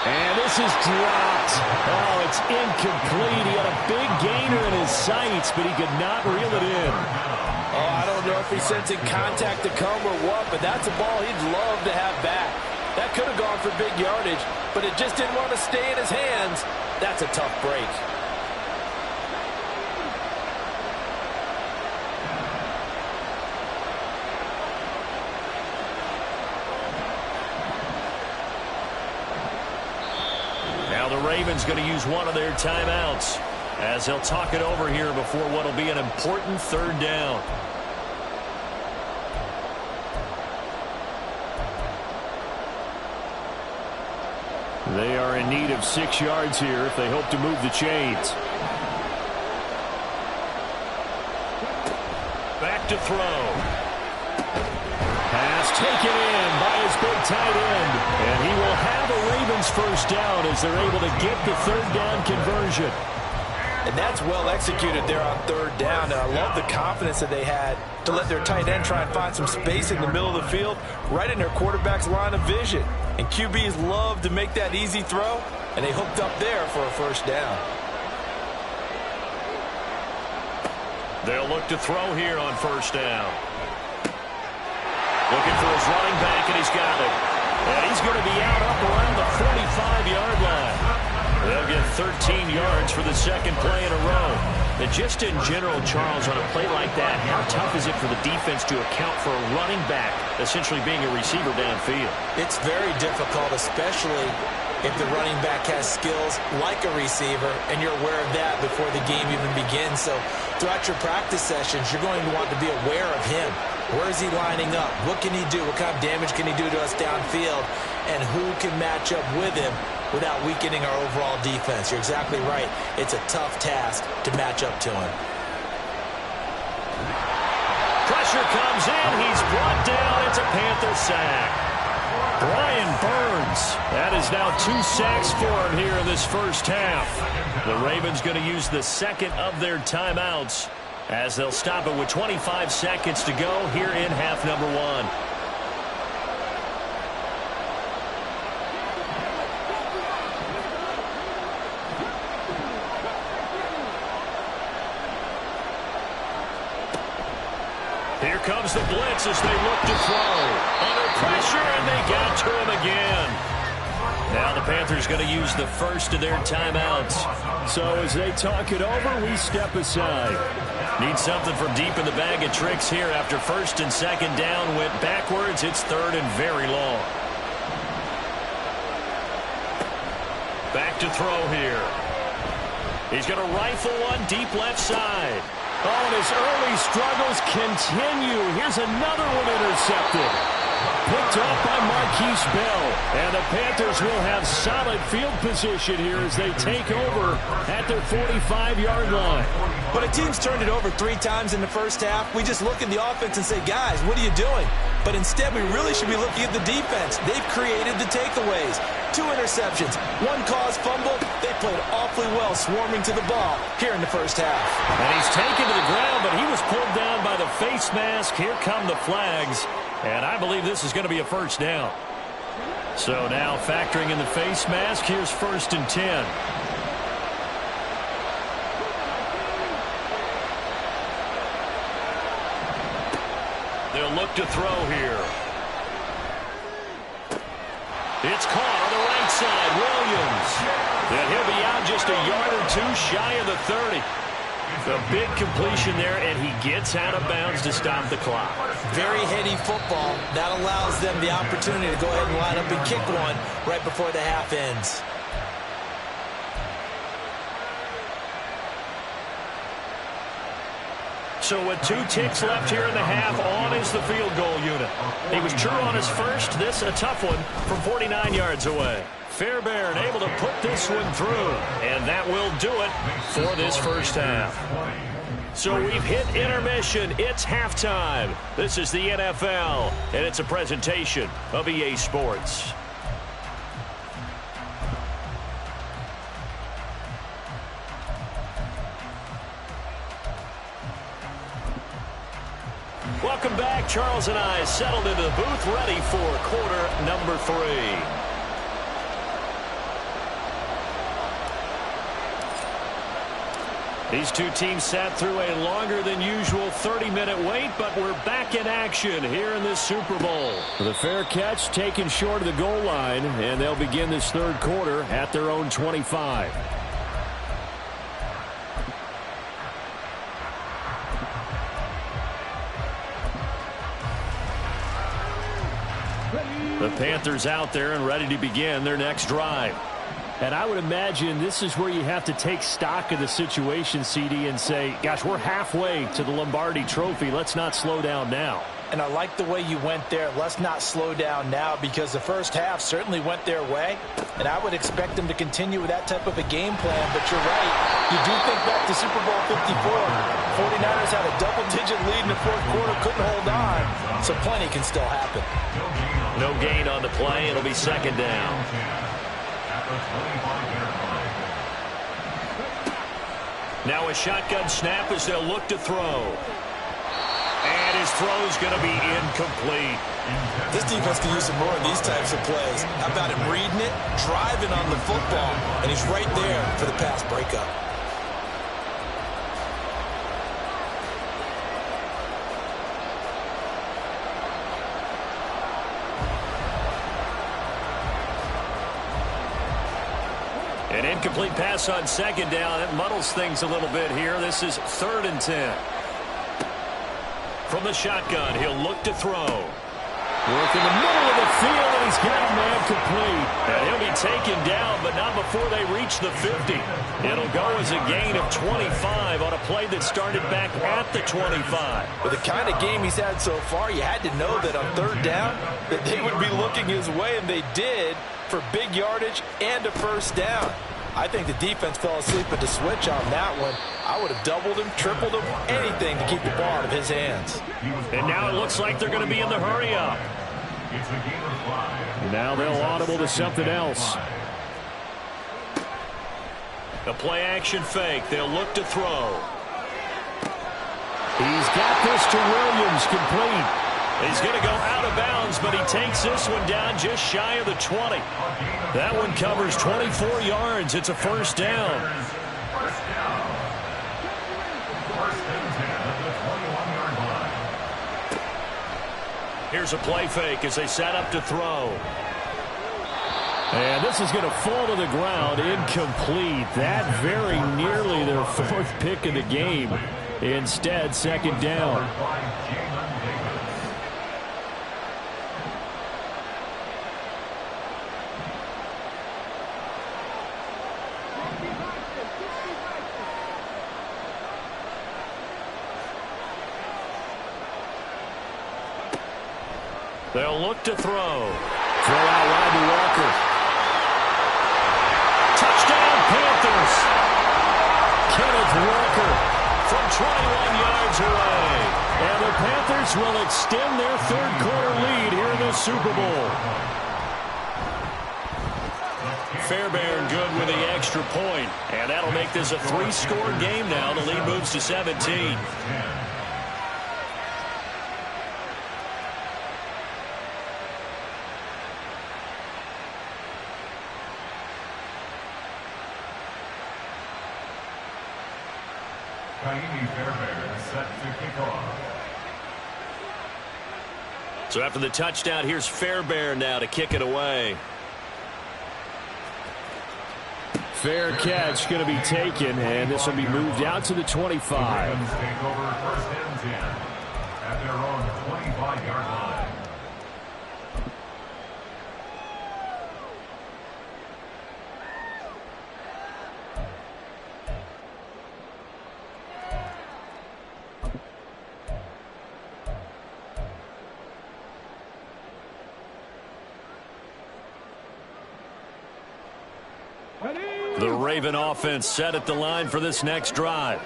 And this is dropped. Oh, it's incomplete. He had a big gainer in his sights, but he could not reel it in. Oh, I don't know if he's sensing contact to come or what, but that's a ball he'd love to have back. That could have gone for big yardage, but it just didn't want to stay in his hands. That's a tough break. Now the Ravens going to use one of their timeouts as they'll talk it over here before what will be an important third down. They are in need of 6 yards here if they hope to move the chains. Back to throw. Pass taken in by his big tight end. And he will have a Ravens first down as they're able to get the third down conversion. And that's well executed there on third down. And I love the confidence that they had to let their tight end try and find some space in the middle of the field, right in their quarterback's line of vision. And QBs love to make that easy throw, and they hooked up there for a first down. They'll look to throw here on first down. Looking for his running back, and he's got it. And he's going to be out up around the 45-yard line. They'll get 13 yards for the second play in a row. And just in general, Charles, on a play like that, how tough is it for the defense to account for a running back essentially being a receiver downfield? It's very difficult, especially if the running back has skills like a receiver, and you're aware of that before the game even begins. So throughout your practice sessions, you're going to want to be aware of him. Where is he lining up? What can he do? What kind of damage can he do to us downfield? And who can match up with him without weakening our overall defense? You're exactly right. It's a tough task to match up to him. Pressure comes in. He's brought down. It's a Panther sack. Brian Burns. That is now 2 sacks for him here in this first half. The Ravens going to use the second of their timeouts as they'll stop it with 25 seconds to go here in half number 1. Here comes the blitz as they look to throw. Under pressure, and they got to him again. Now the Panthers going to use the first of their timeouts. So as they talk it over, we step aside. Need something from deep in the bag of tricks here after first and second down went backwards. It's third and very long. Back to throw here. He's going to rifle one deep left side. Oh, and his early struggles continue. Here's another one intercepted. Picked off by Marquise Bell. And the Panthers will have solid field position here as they take over at their 45-yard line. When a team's turned it over 3 times in the first half, we just look at the offense and say, guys, what are you doing? But instead, we really should be looking at the defense. They've created the takeaways. 2 interceptions, 1 caused fumble. They played awfully well swarming to the ball here in the first half. And he's taken to the ground, but he was pulled down by the face mask. Here come the flags. And I believe this is going to be a first down. So now factoring in the face mask, here's first and 10. They'll look to throw here. It's caught on the right side. Williams. And he'll be out just a yard or 2 shy of the 30. The big completion there, and he gets out of bounds to stop the clock. Very heady football. That allows them the opportunity to go ahead and line up and kick one right before the half ends. So with 2 ticks left here in the half, on is the field goal unit. He was true on his first. This a tough one from 49 yards away. Fairbairn able to put this one through, and that will do it for this first half. So we've hit intermission. It's halftime. This is the NFL, and it's a presentation of EA Sports. Welcome back. Charles and I settled into the booth, ready for quarter number 3. These two teams sat through a longer than usual 30-minute wait, but we're back in action here in this Super Bowl. The fair catch taken short of the goal line, and they'll begin this third quarter at their own 25. The Panthers out there and ready to begin their next drive. And I would imagine this is where you have to take stock of the situation, CD, and say, gosh, we're halfway to the Lombardi Trophy. Let's not slow down now. And I like the way you went there. Let's not slow down now, because the first half certainly went their way. And I would expect them to continue with that type of a game plan. But you're right. You do think back to Super Bowl 54. 49ers had a double-digit lead in the fourth quarter, couldn't hold on. So plenty can still happen. No gain on the play. It'll be second down. Now a shotgun snap as they'll look to throw. And his throw's going to be incomplete. This defense can use some more of these types of plays. How about him reading it, driving on the football, and he's right there for the pass breakup. An incomplete pass on second down. It muddles things a little bit here. This is 3rd and 10. From the shotgun, he'll look to throw. Work in the middle of the field, and he's got a man complete. And he'll be taken down, but not before they reach the 50. It'll go as a gain of 25 on a play that started back at the 25. With the kind of game he's had so far, you had to know that on 3rd down that they would be looking his way, and they did, for big yardage and a first down. I think the defense fell asleep at the switch on that one. I would have doubled him, tripled him, anything to keep the ball out of his hands. And now it looks like they're going to be in the hurry-up. Now they'll audible to something else. A play-action fake. They'll look to throw. He's got this to Williams, complete. He's going to go out of bounds, but he takes this one down just shy of the 20. That one covers 24 yards. It's a first down. Here's a play fake as they set up to throw. And this is going to fall to the ground, incomplete. That very nearly their 4th pick of the game. Instead, second down. They'll look to throw. Throw out wide to Walker. Touchdown, Panthers. Kenneth Walker From 21 yards away. And the Panthers will extend their third quarter lead here in the Super Bowl. Fairbairn good with the extra point. And that'll make this a 3-score game now. The lead moves to 17. Fairbairn set to kick off. So after the touchdown, here's Fairbairn now to kick it away. Fair catch going to be taken, and this will be moved out to the 25. The Ravens take over first and 10 at their own 25-yard line. The Raven offense set at the line for this next drive.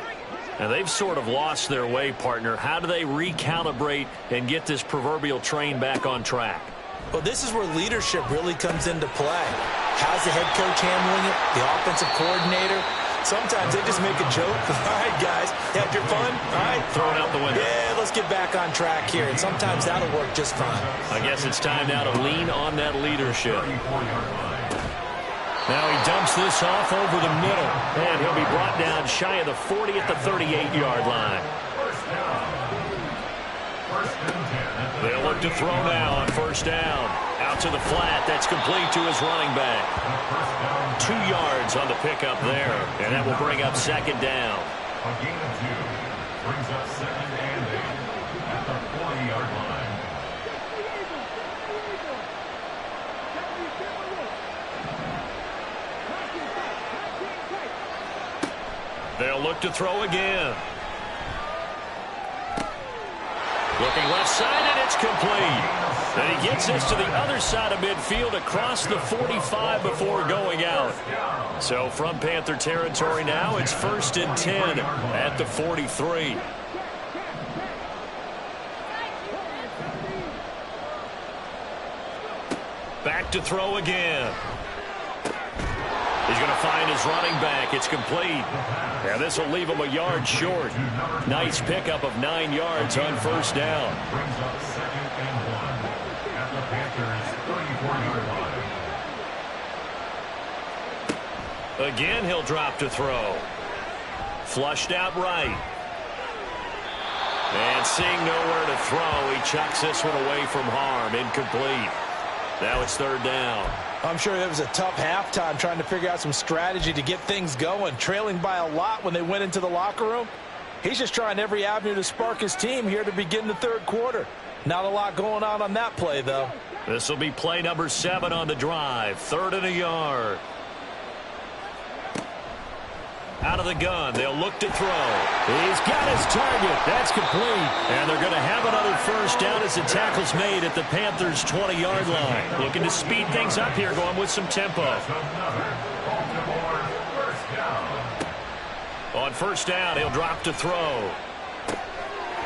And they've sort of lost their way, partner. How do they recalibrate and get this proverbial train back on track? Well, this is where leadership really comes into play. How's the head coach handling it? The offensive coordinator? Sometimes they just make a joke. All right, guys, had your fun? All right. Throw it out the window. Yeah, let's get back on track here. And sometimes that'll work just fine. I guess it's time now to lean on that leadership. Now he dumps this off over the middle. And he'll be brought down shy of the 40 at the 38-yard line. They'll look to throw now on first down. Out to the flat. That's complete to his running back. 2 yards on the pickup there. And that will bring up second down. A gain of 2 brings up second and 8 at the 40-yard line. They'll look to throw again. Looking left side, and it's complete. And he gets this to the other side of midfield across the 45 before going out. So from Panther territory now, it's 1st and 10 at the 43. Back to throw again. He's going to find his running back. It's complete. Yeah, this will leave him a yard short. Nice pickup of 9 yards on first down. Brings up second and 1 at the Panthers' 34-yard line. Again, he'll drop to throw. Flushed out right. And seeing nowhere to throw, he chucks this one away from harm. Incomplete. Now it's 3rd down. I'm sure it was a tough halftime trying to figure out some strategy to get things going. Trailing by a lot when they went into the locker room. He's just trying every avenue to spark his team here to begin the 3rd quarter. Not a lot going on that play, though. This will be play number 7 on the drive. 3rd and a yard. Out of the gun. They'll look to throw. He's got his target. That's complete. And they're going to have another first down as the tackle's made at the Panthers' 20-yard line. Looking to speed things up here, going with some tempo. On first down, he'll drop to throw.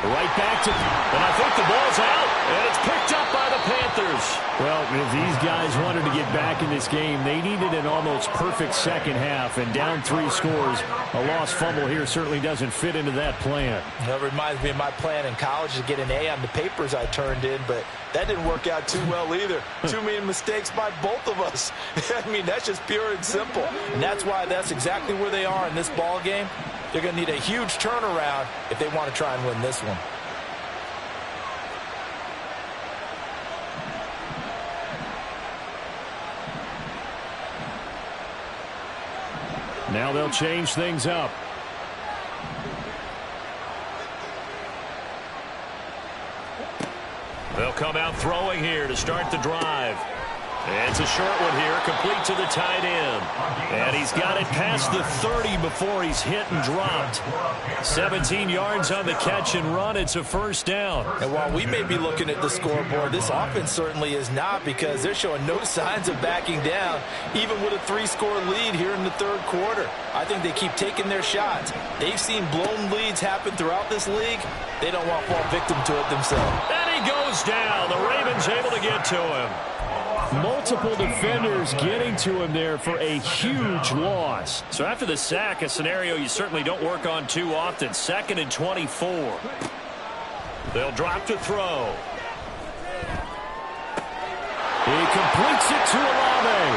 Right back to... And I think the ball's out, and it's picked up by the Panthers. Well, if these guys wanted to get back in this game, they needed an almost perfect second half, and down 3 scores. A lost fumble here certainly doesn't fit into that plan. That reminds me of my plan in college to get an A on the papers I turned in, but that didn't work out too well either. Too many mistakes by both of us. I mean, that's just pure and simple. And that's why that's exactly where they are in this ball game. They're going to need a huge turnaround if they want to try and win this one. Now they'll change things up. They'll come out throwing here to start the drive. And it's a short one here, complete to the tight end. And he's got it past the 30 before he's hit and dropped. 17 yards on the catch and run. It's a first down. And while we may be looking at the scoreboard, this offense certainly is not, because they're showing no signs of backing down, even with a 3-score lead here in the 3rd quarter. I think they keep taking their shots. They've seen blown leads happen throughout this league. They don't want to fall victim to it themselves. And he goes down. The Ravens able to get to him. Multiple defenders getting to him there for a huge loss. So after the sack, a scenario you certainly don't work on too often. 2nd and 24. They'll drop to throw. He completes it to Olave.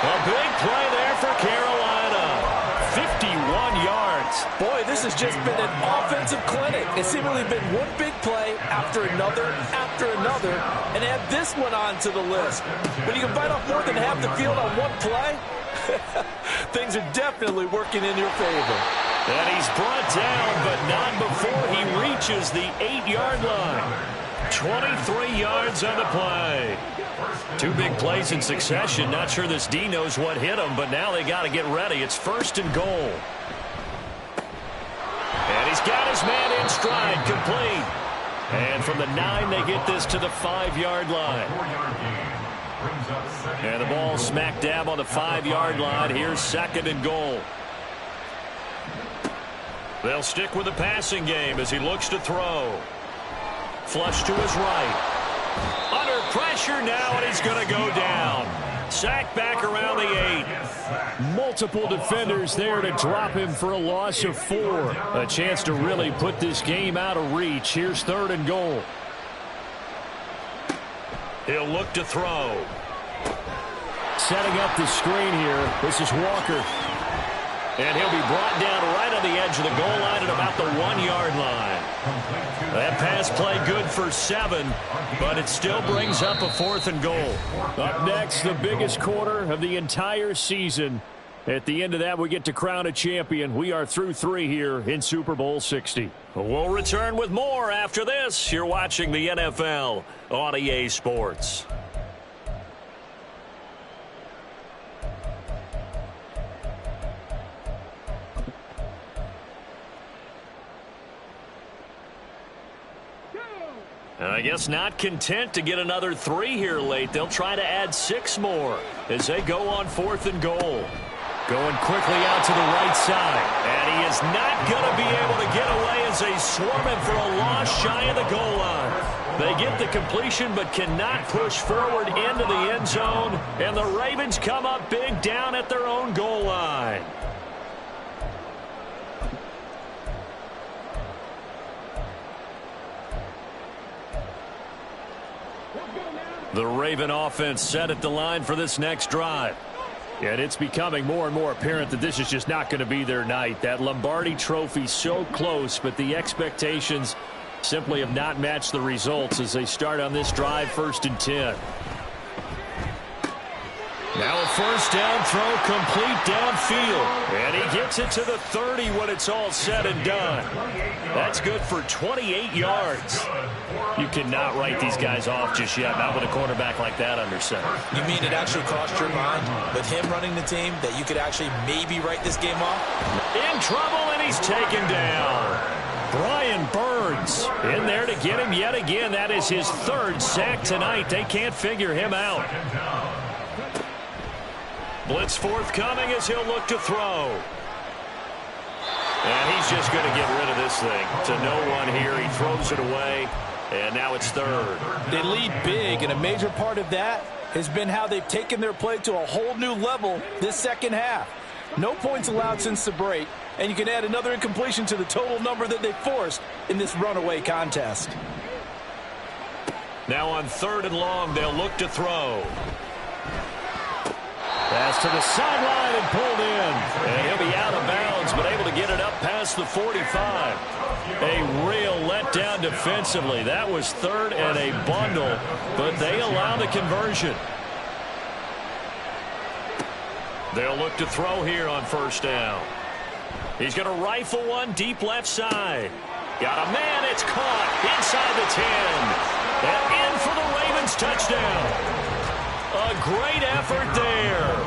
A big play there for Carolina. 51 yards. Boy, this has just been an offensive clinic. It's seemingly been one big play after another, and add this one on to the list. When you can bite off more than half the field on one play, Things are definitely working in your favor. And he's brought down, but not before he reaches the 8-yard line. 23 yards on the play. 2 big plays in succession. Not sure this D knows what hit him, but now they got to get ready. It's 1st and goal. And he's got his man in stride, complete. And from the 9, they get this to the 5-yard line. And the ball smack dab on the 5-yard line. Here's 2nd and goal. They'll stick with the passing game as he looks to throw. Flush to his right. Under pressure now, and he's going to go down. Sacked back around the 8. Multiple defenders there to drop him for a loss of 4. A chance to really put this game out of reach. Here's 3rd and goal. He'll look to throw. Setting up the screen here. This is Walker. And he'll be brought down right on the edge of the goal line at about the 1-yard line. That pass play good for 7, but it still brings up a 4th and goal. Up next, the biggest quarter of the entire season. At the end of that, we get to crown a champion. We are through 3 here in Super Bowl 60. We'll return with more after this. You're watching the NFL on EA Sports. I guess not content to get another 3 here late. They'll try to add 6 more as they go on 4th and goal. Going quickly out to the right side. And he is not going to be able to get away as they swarm him for a loss shy of the goal line. They get the completion but cannot push forward into the end zone. And the Ravens come up big down at their own goal line. The Raven offense set at the line for this next drive. And it's becoming more and more apparent that this is just not going to be their night. That Lombardi trophy so close, but the expectations simply have not matched the results as they start on this drive, 1st and 10. Now a 1st down throw, complete downfield. And he gets it to the 30 when it's all said and done. That's good for 28 yards. You cannot write these guys off just yet, not with a quarterback like that under center. You mean it actually crossed your mind with him running the team that you could actually maybe write this game off? In trouble, and he's taken down. Brian Burns in there to get him yet again. That is his 3rd sack tonight. They can't figure him out. Blitz forthcoming as he'll look to throw. And he's just going to get rid of this thing to no one here. He throws it away, and now it's 3rd. They lead big, and a major part of that has been how they've taken their play to a whole new level this second half. No points allowed since the break, and you can add another incompletion to the total number that they forced in this runaway contest. Now on 3rd and long, they'll look to throw. Pass to the sideline and pulled in. And he'll be out of bounds, but able to get it up past the 45. A real letdown defensively. That was 3rd and a bundle, but they allow the conversion. They'll look to throw here on 1st down. He's going to rifle one deep left side. Got a man, it's caught inside the 10. And in for the Ravens touchdown. A great effort there.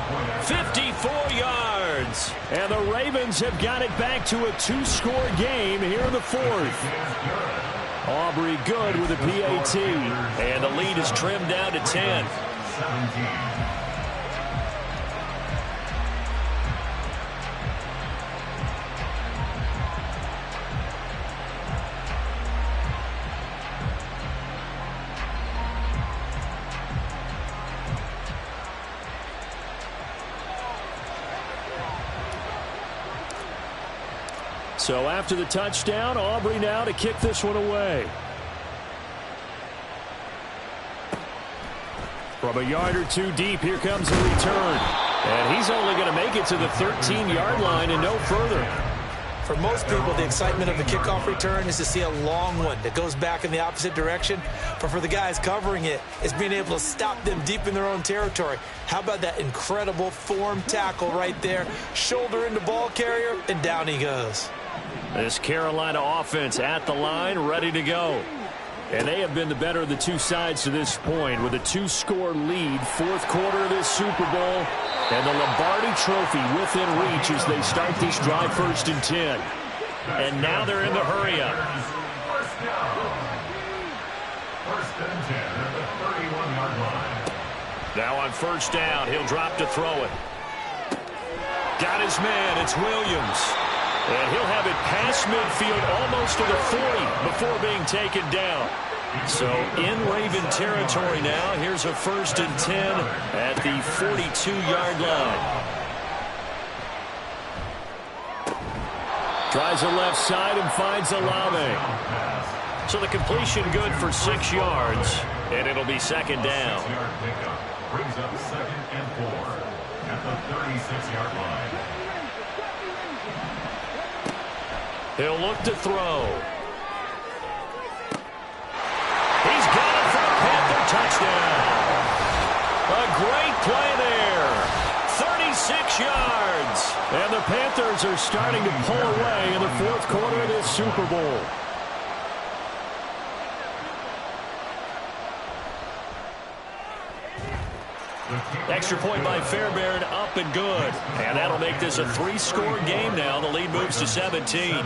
54 yards. And the Ravens have got it back to a 2-score game here in the 4th. Aubrey good with a PAT. And the lead is trimmed down to 10. So after the touchdown, Aubrey now to kick this one away. From a yard or 2 deep, here comes the return. And he's only going to make it to the 13-yard line and no further. For most people, the excitement of the kickoff return is to see a long one that goes back in the opposite direction. But for the guys covering it, it's being able to stop them deep in their own territory. How about that incredible form tackle right there? Shoulder into ball carrier, and down he goes. This Carolina offense at the line, ready to go. And they have been the better of the two sides to this point with a 2-score lead, fourth quarter of this Super Bowl, and the Lombardi Trophy within reach as they start this drive 1st and 10. And now they're in the hurry-up. First and 10 at the 31-yard line. Now on first down, he'll drop to throw it. Got his man, it's Williams. And he'll have it past midfield almost to the 40 before being taken down. So in Raven territory now, here's a 1st and 10 at the 42-yard line. Tries the left side and finds Olave. So the completion good for 6 yards, and it'll be second down. 6-yard pickup brings up 2nd and 4 at the 36-yard line. He'll look to throw. He's got it for a Panther touchdown. A great play there. 36 yards. And the Panthers are starting to pull away in the fourth quarter of this Super Bowl. Extra point by Fairbairn, up and good. And that'll make this a 3-score game now. The lead moves to 17.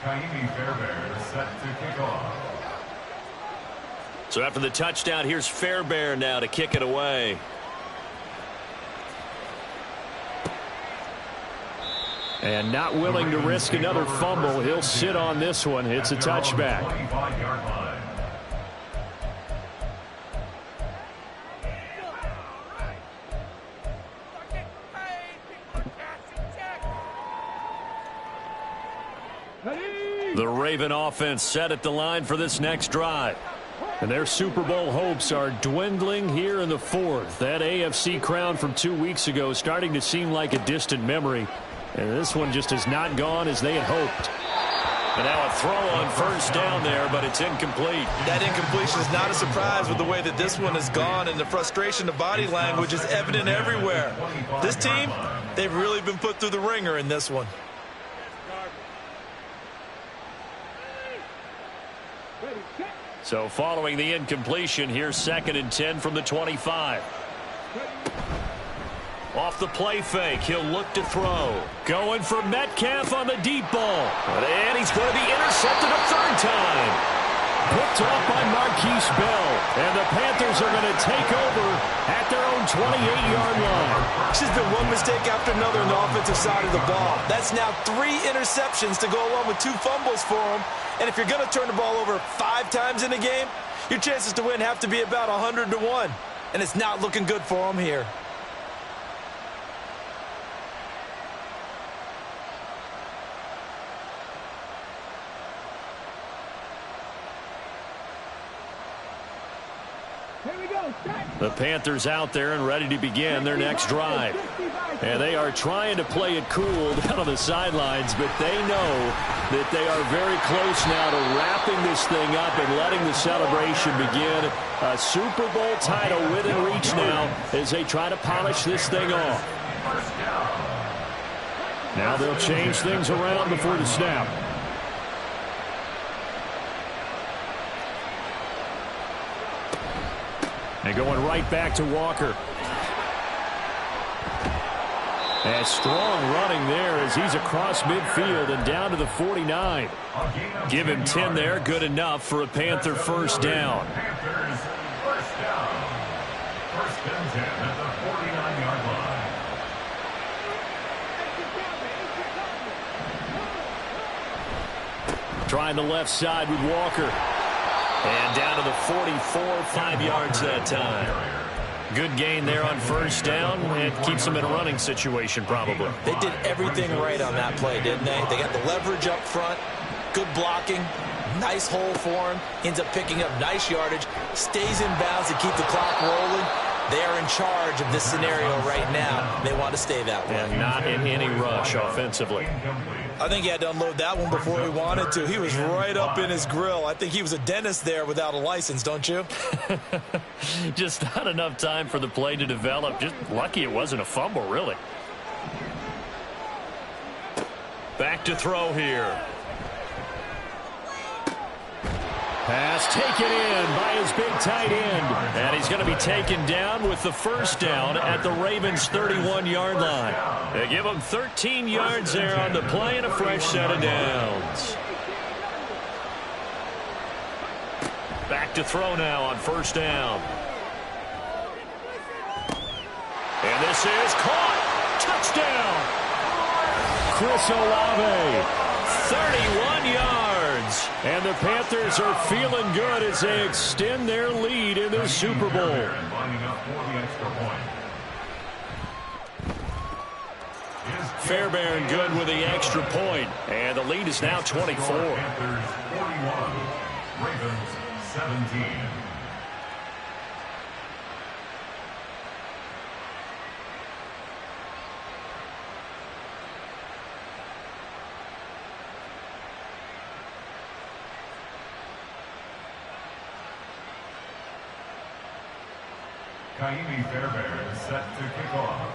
Kaimi Fairbairn set to kick off. So after the touchdown, here's Fairbairn now to kick it away. And not willing to risk another fumble. He'll sit on this one. It's a touchback. 25-yard line. The Raven offense set at the line for this next drive. And their Super Bowl hopes are dwindling here in the fourth. That AFC crown from 2 weeks ago is starting to seem like a distant memory. And this one just has not gone as they had hoped. And now a throw on first down there, but it's incomplete. That incompletion is not a surprise with the way that this one has gone, and the frustration of body language is evident everywhere. This team, they've really been put through the ringer in this one. So following the incompletion, here's 2nd and 10 from the 25. Off the play fake, he'll look to throw. Going for Metcalf on the deep ball. And he's going to be intercepted a 3rd time. Picked off by Marquise Bell. And the Panthers are going to take over at their own 28-yard line. It's just been one mistake after another on the offensive side of the ball. That's now 3 interceptions to go along with 2 fumbles for them. And if you're going to turn the ball over 5 times in a game, your chances to win have to be about 100 to 1. And it's not looking good for them here. The Panthers out there and ready to begin their next drive. And they are trying to play it cool down on the sidelines, but they know that they are very close now to wrapping this thing up and letting the celebration begin. A Super Bowl title within reach now as they try to polish this thing off. Now they'll change things around before the snap. And going right back to Walker. And strong running there as he's across midfield and down to the 49. Give him 10 there, good enough for a Panther first down. Panthers first down. 1st and 10 at the 49-yard line. Trying the left side with Walker. And down to the 44, 5 yards that time. Good gain there on first down. It keeps them in a running situation probably. They did everything right on that play, didn't they? They got the leverage up front, good blocking, nice hole for him, ends up picking up nice yardage, stays in bounds to keep the clock rolling. They are in charge of this scenario right now. They want to stay that way. And not in any rush offensively. I think he had to unload that one before he wanted to. He was right up in his grill. I think he was a dentist there without a license, don't you? Just not enough time for the play to develop. Just lucky it wasn't a fumble, really. Back to throw here. Pass taken in by his big tight end. And he's going to be taken down with the first down at the Ravens' 31-yard line. They give him 13 yards there on the play and a fresh set of downs. Back to throw now on first down. And this is caught. Touchdown. Chris Olave. 31 yards. And the Panthers are feeling good as they extend their lead in the Super Bowl. Fairbairn good with the extra point. And the lead is now 24. Panthers 41, Ravens 17. Kaimi Fairbairn set to kick off.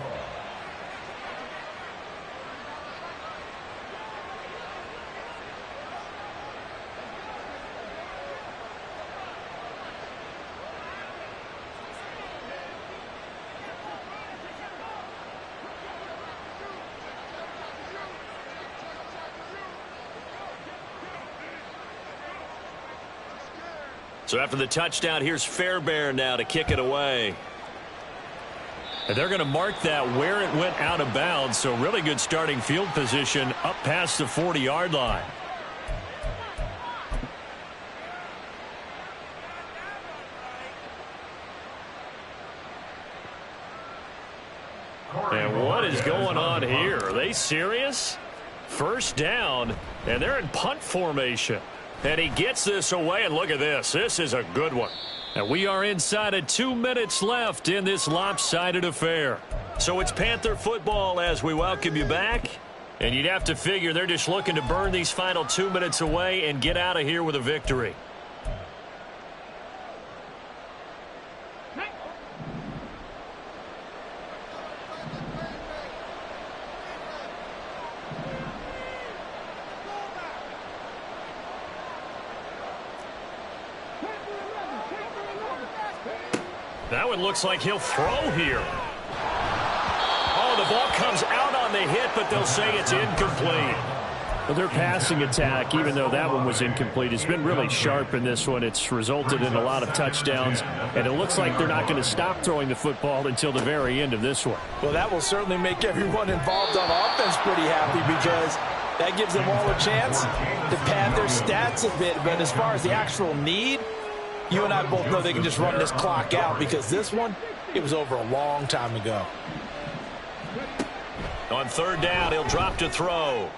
So after the touchdown, here's Fairbairn now to kick it away. And they're going to mark that where it went out of bounds. So really good starting field position up past the 40-yard line. And what is going on here? Are they serious? First down, and they're in punt formation. And he gets this away, and look at this. This is a good one. And we are inside of 2 minutes left in this lopsided affair. So it's Panther football as we welcome you back. And you'd have to figure they're just looking to burn these final 2 minutes away and get out of here with a victory. That one looks like he'll throw here. Oh, the ball comes out on the hit, but they'll say it's incomplete. Well, their passing attack, even though that one was incomplete, has been really sharp in this one. It's resulted in a lot of touchdowns, and it looks like they're not going to stop throwing the football until the very end of this one. Well, that will certainly make everyone involved on offense pretty happy because that gives them all a chance to pad their stats a bit. But as far as the actual need, you and I both know they can just run this clock out because this one, it was over a long time ago. On third down, he'll drop to throw.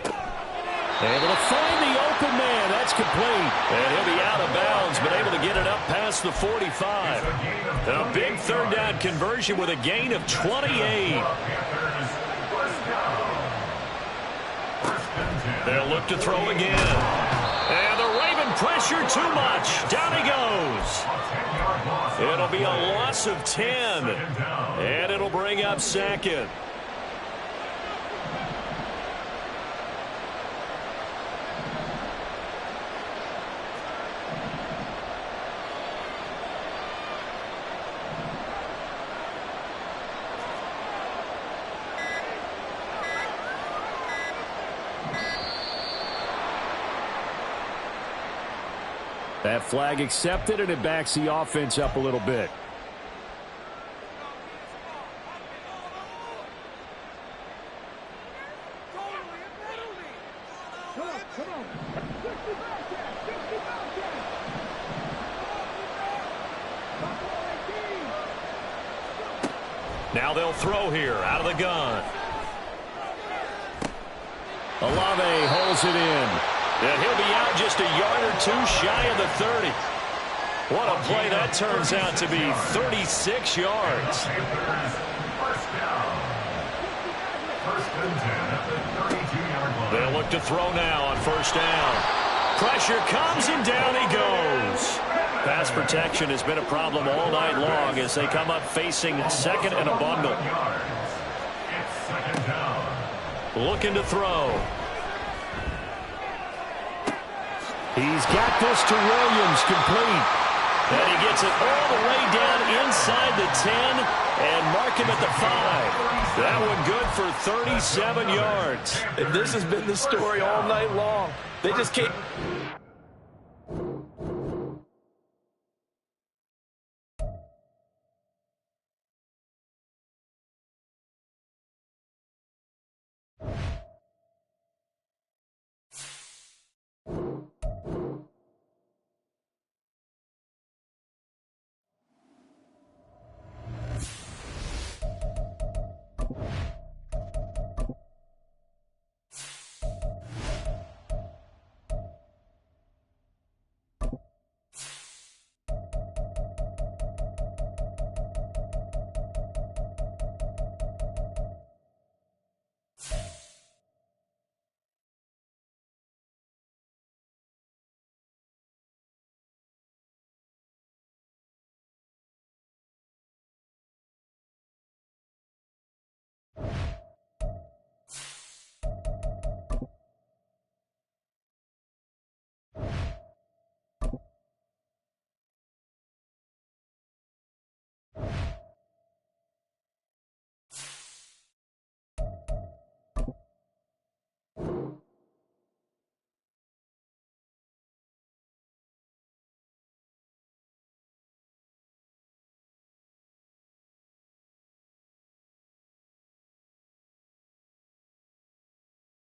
Able to find the open man. That's complete. And he'll be out of bounds, but able to get it up past the 45. A big third down conversion with a gain of 28. They'll look to throw again. And the Raven pressure too much. Down he goes. It'll be a loss of 10. And it'll bring up second. That flag accepted, and it backs the offense up a little bit. Now they'll throw here out of the gun. Olave holds it in. And he'll be out just a yard or two shy of the 30. What a play that turns out to be, 36 yards. They'll look to throw now on first down. Pressure comes and down he goes. Pass protection has been a problem all night long as they come up facing second and a bundle. Looking to throw. He's got this to Williams, complete. And he gets it all the way down inside the 10 and mark him at the 5. That one good for 37 yards. And this has been the story all night long. They just can't...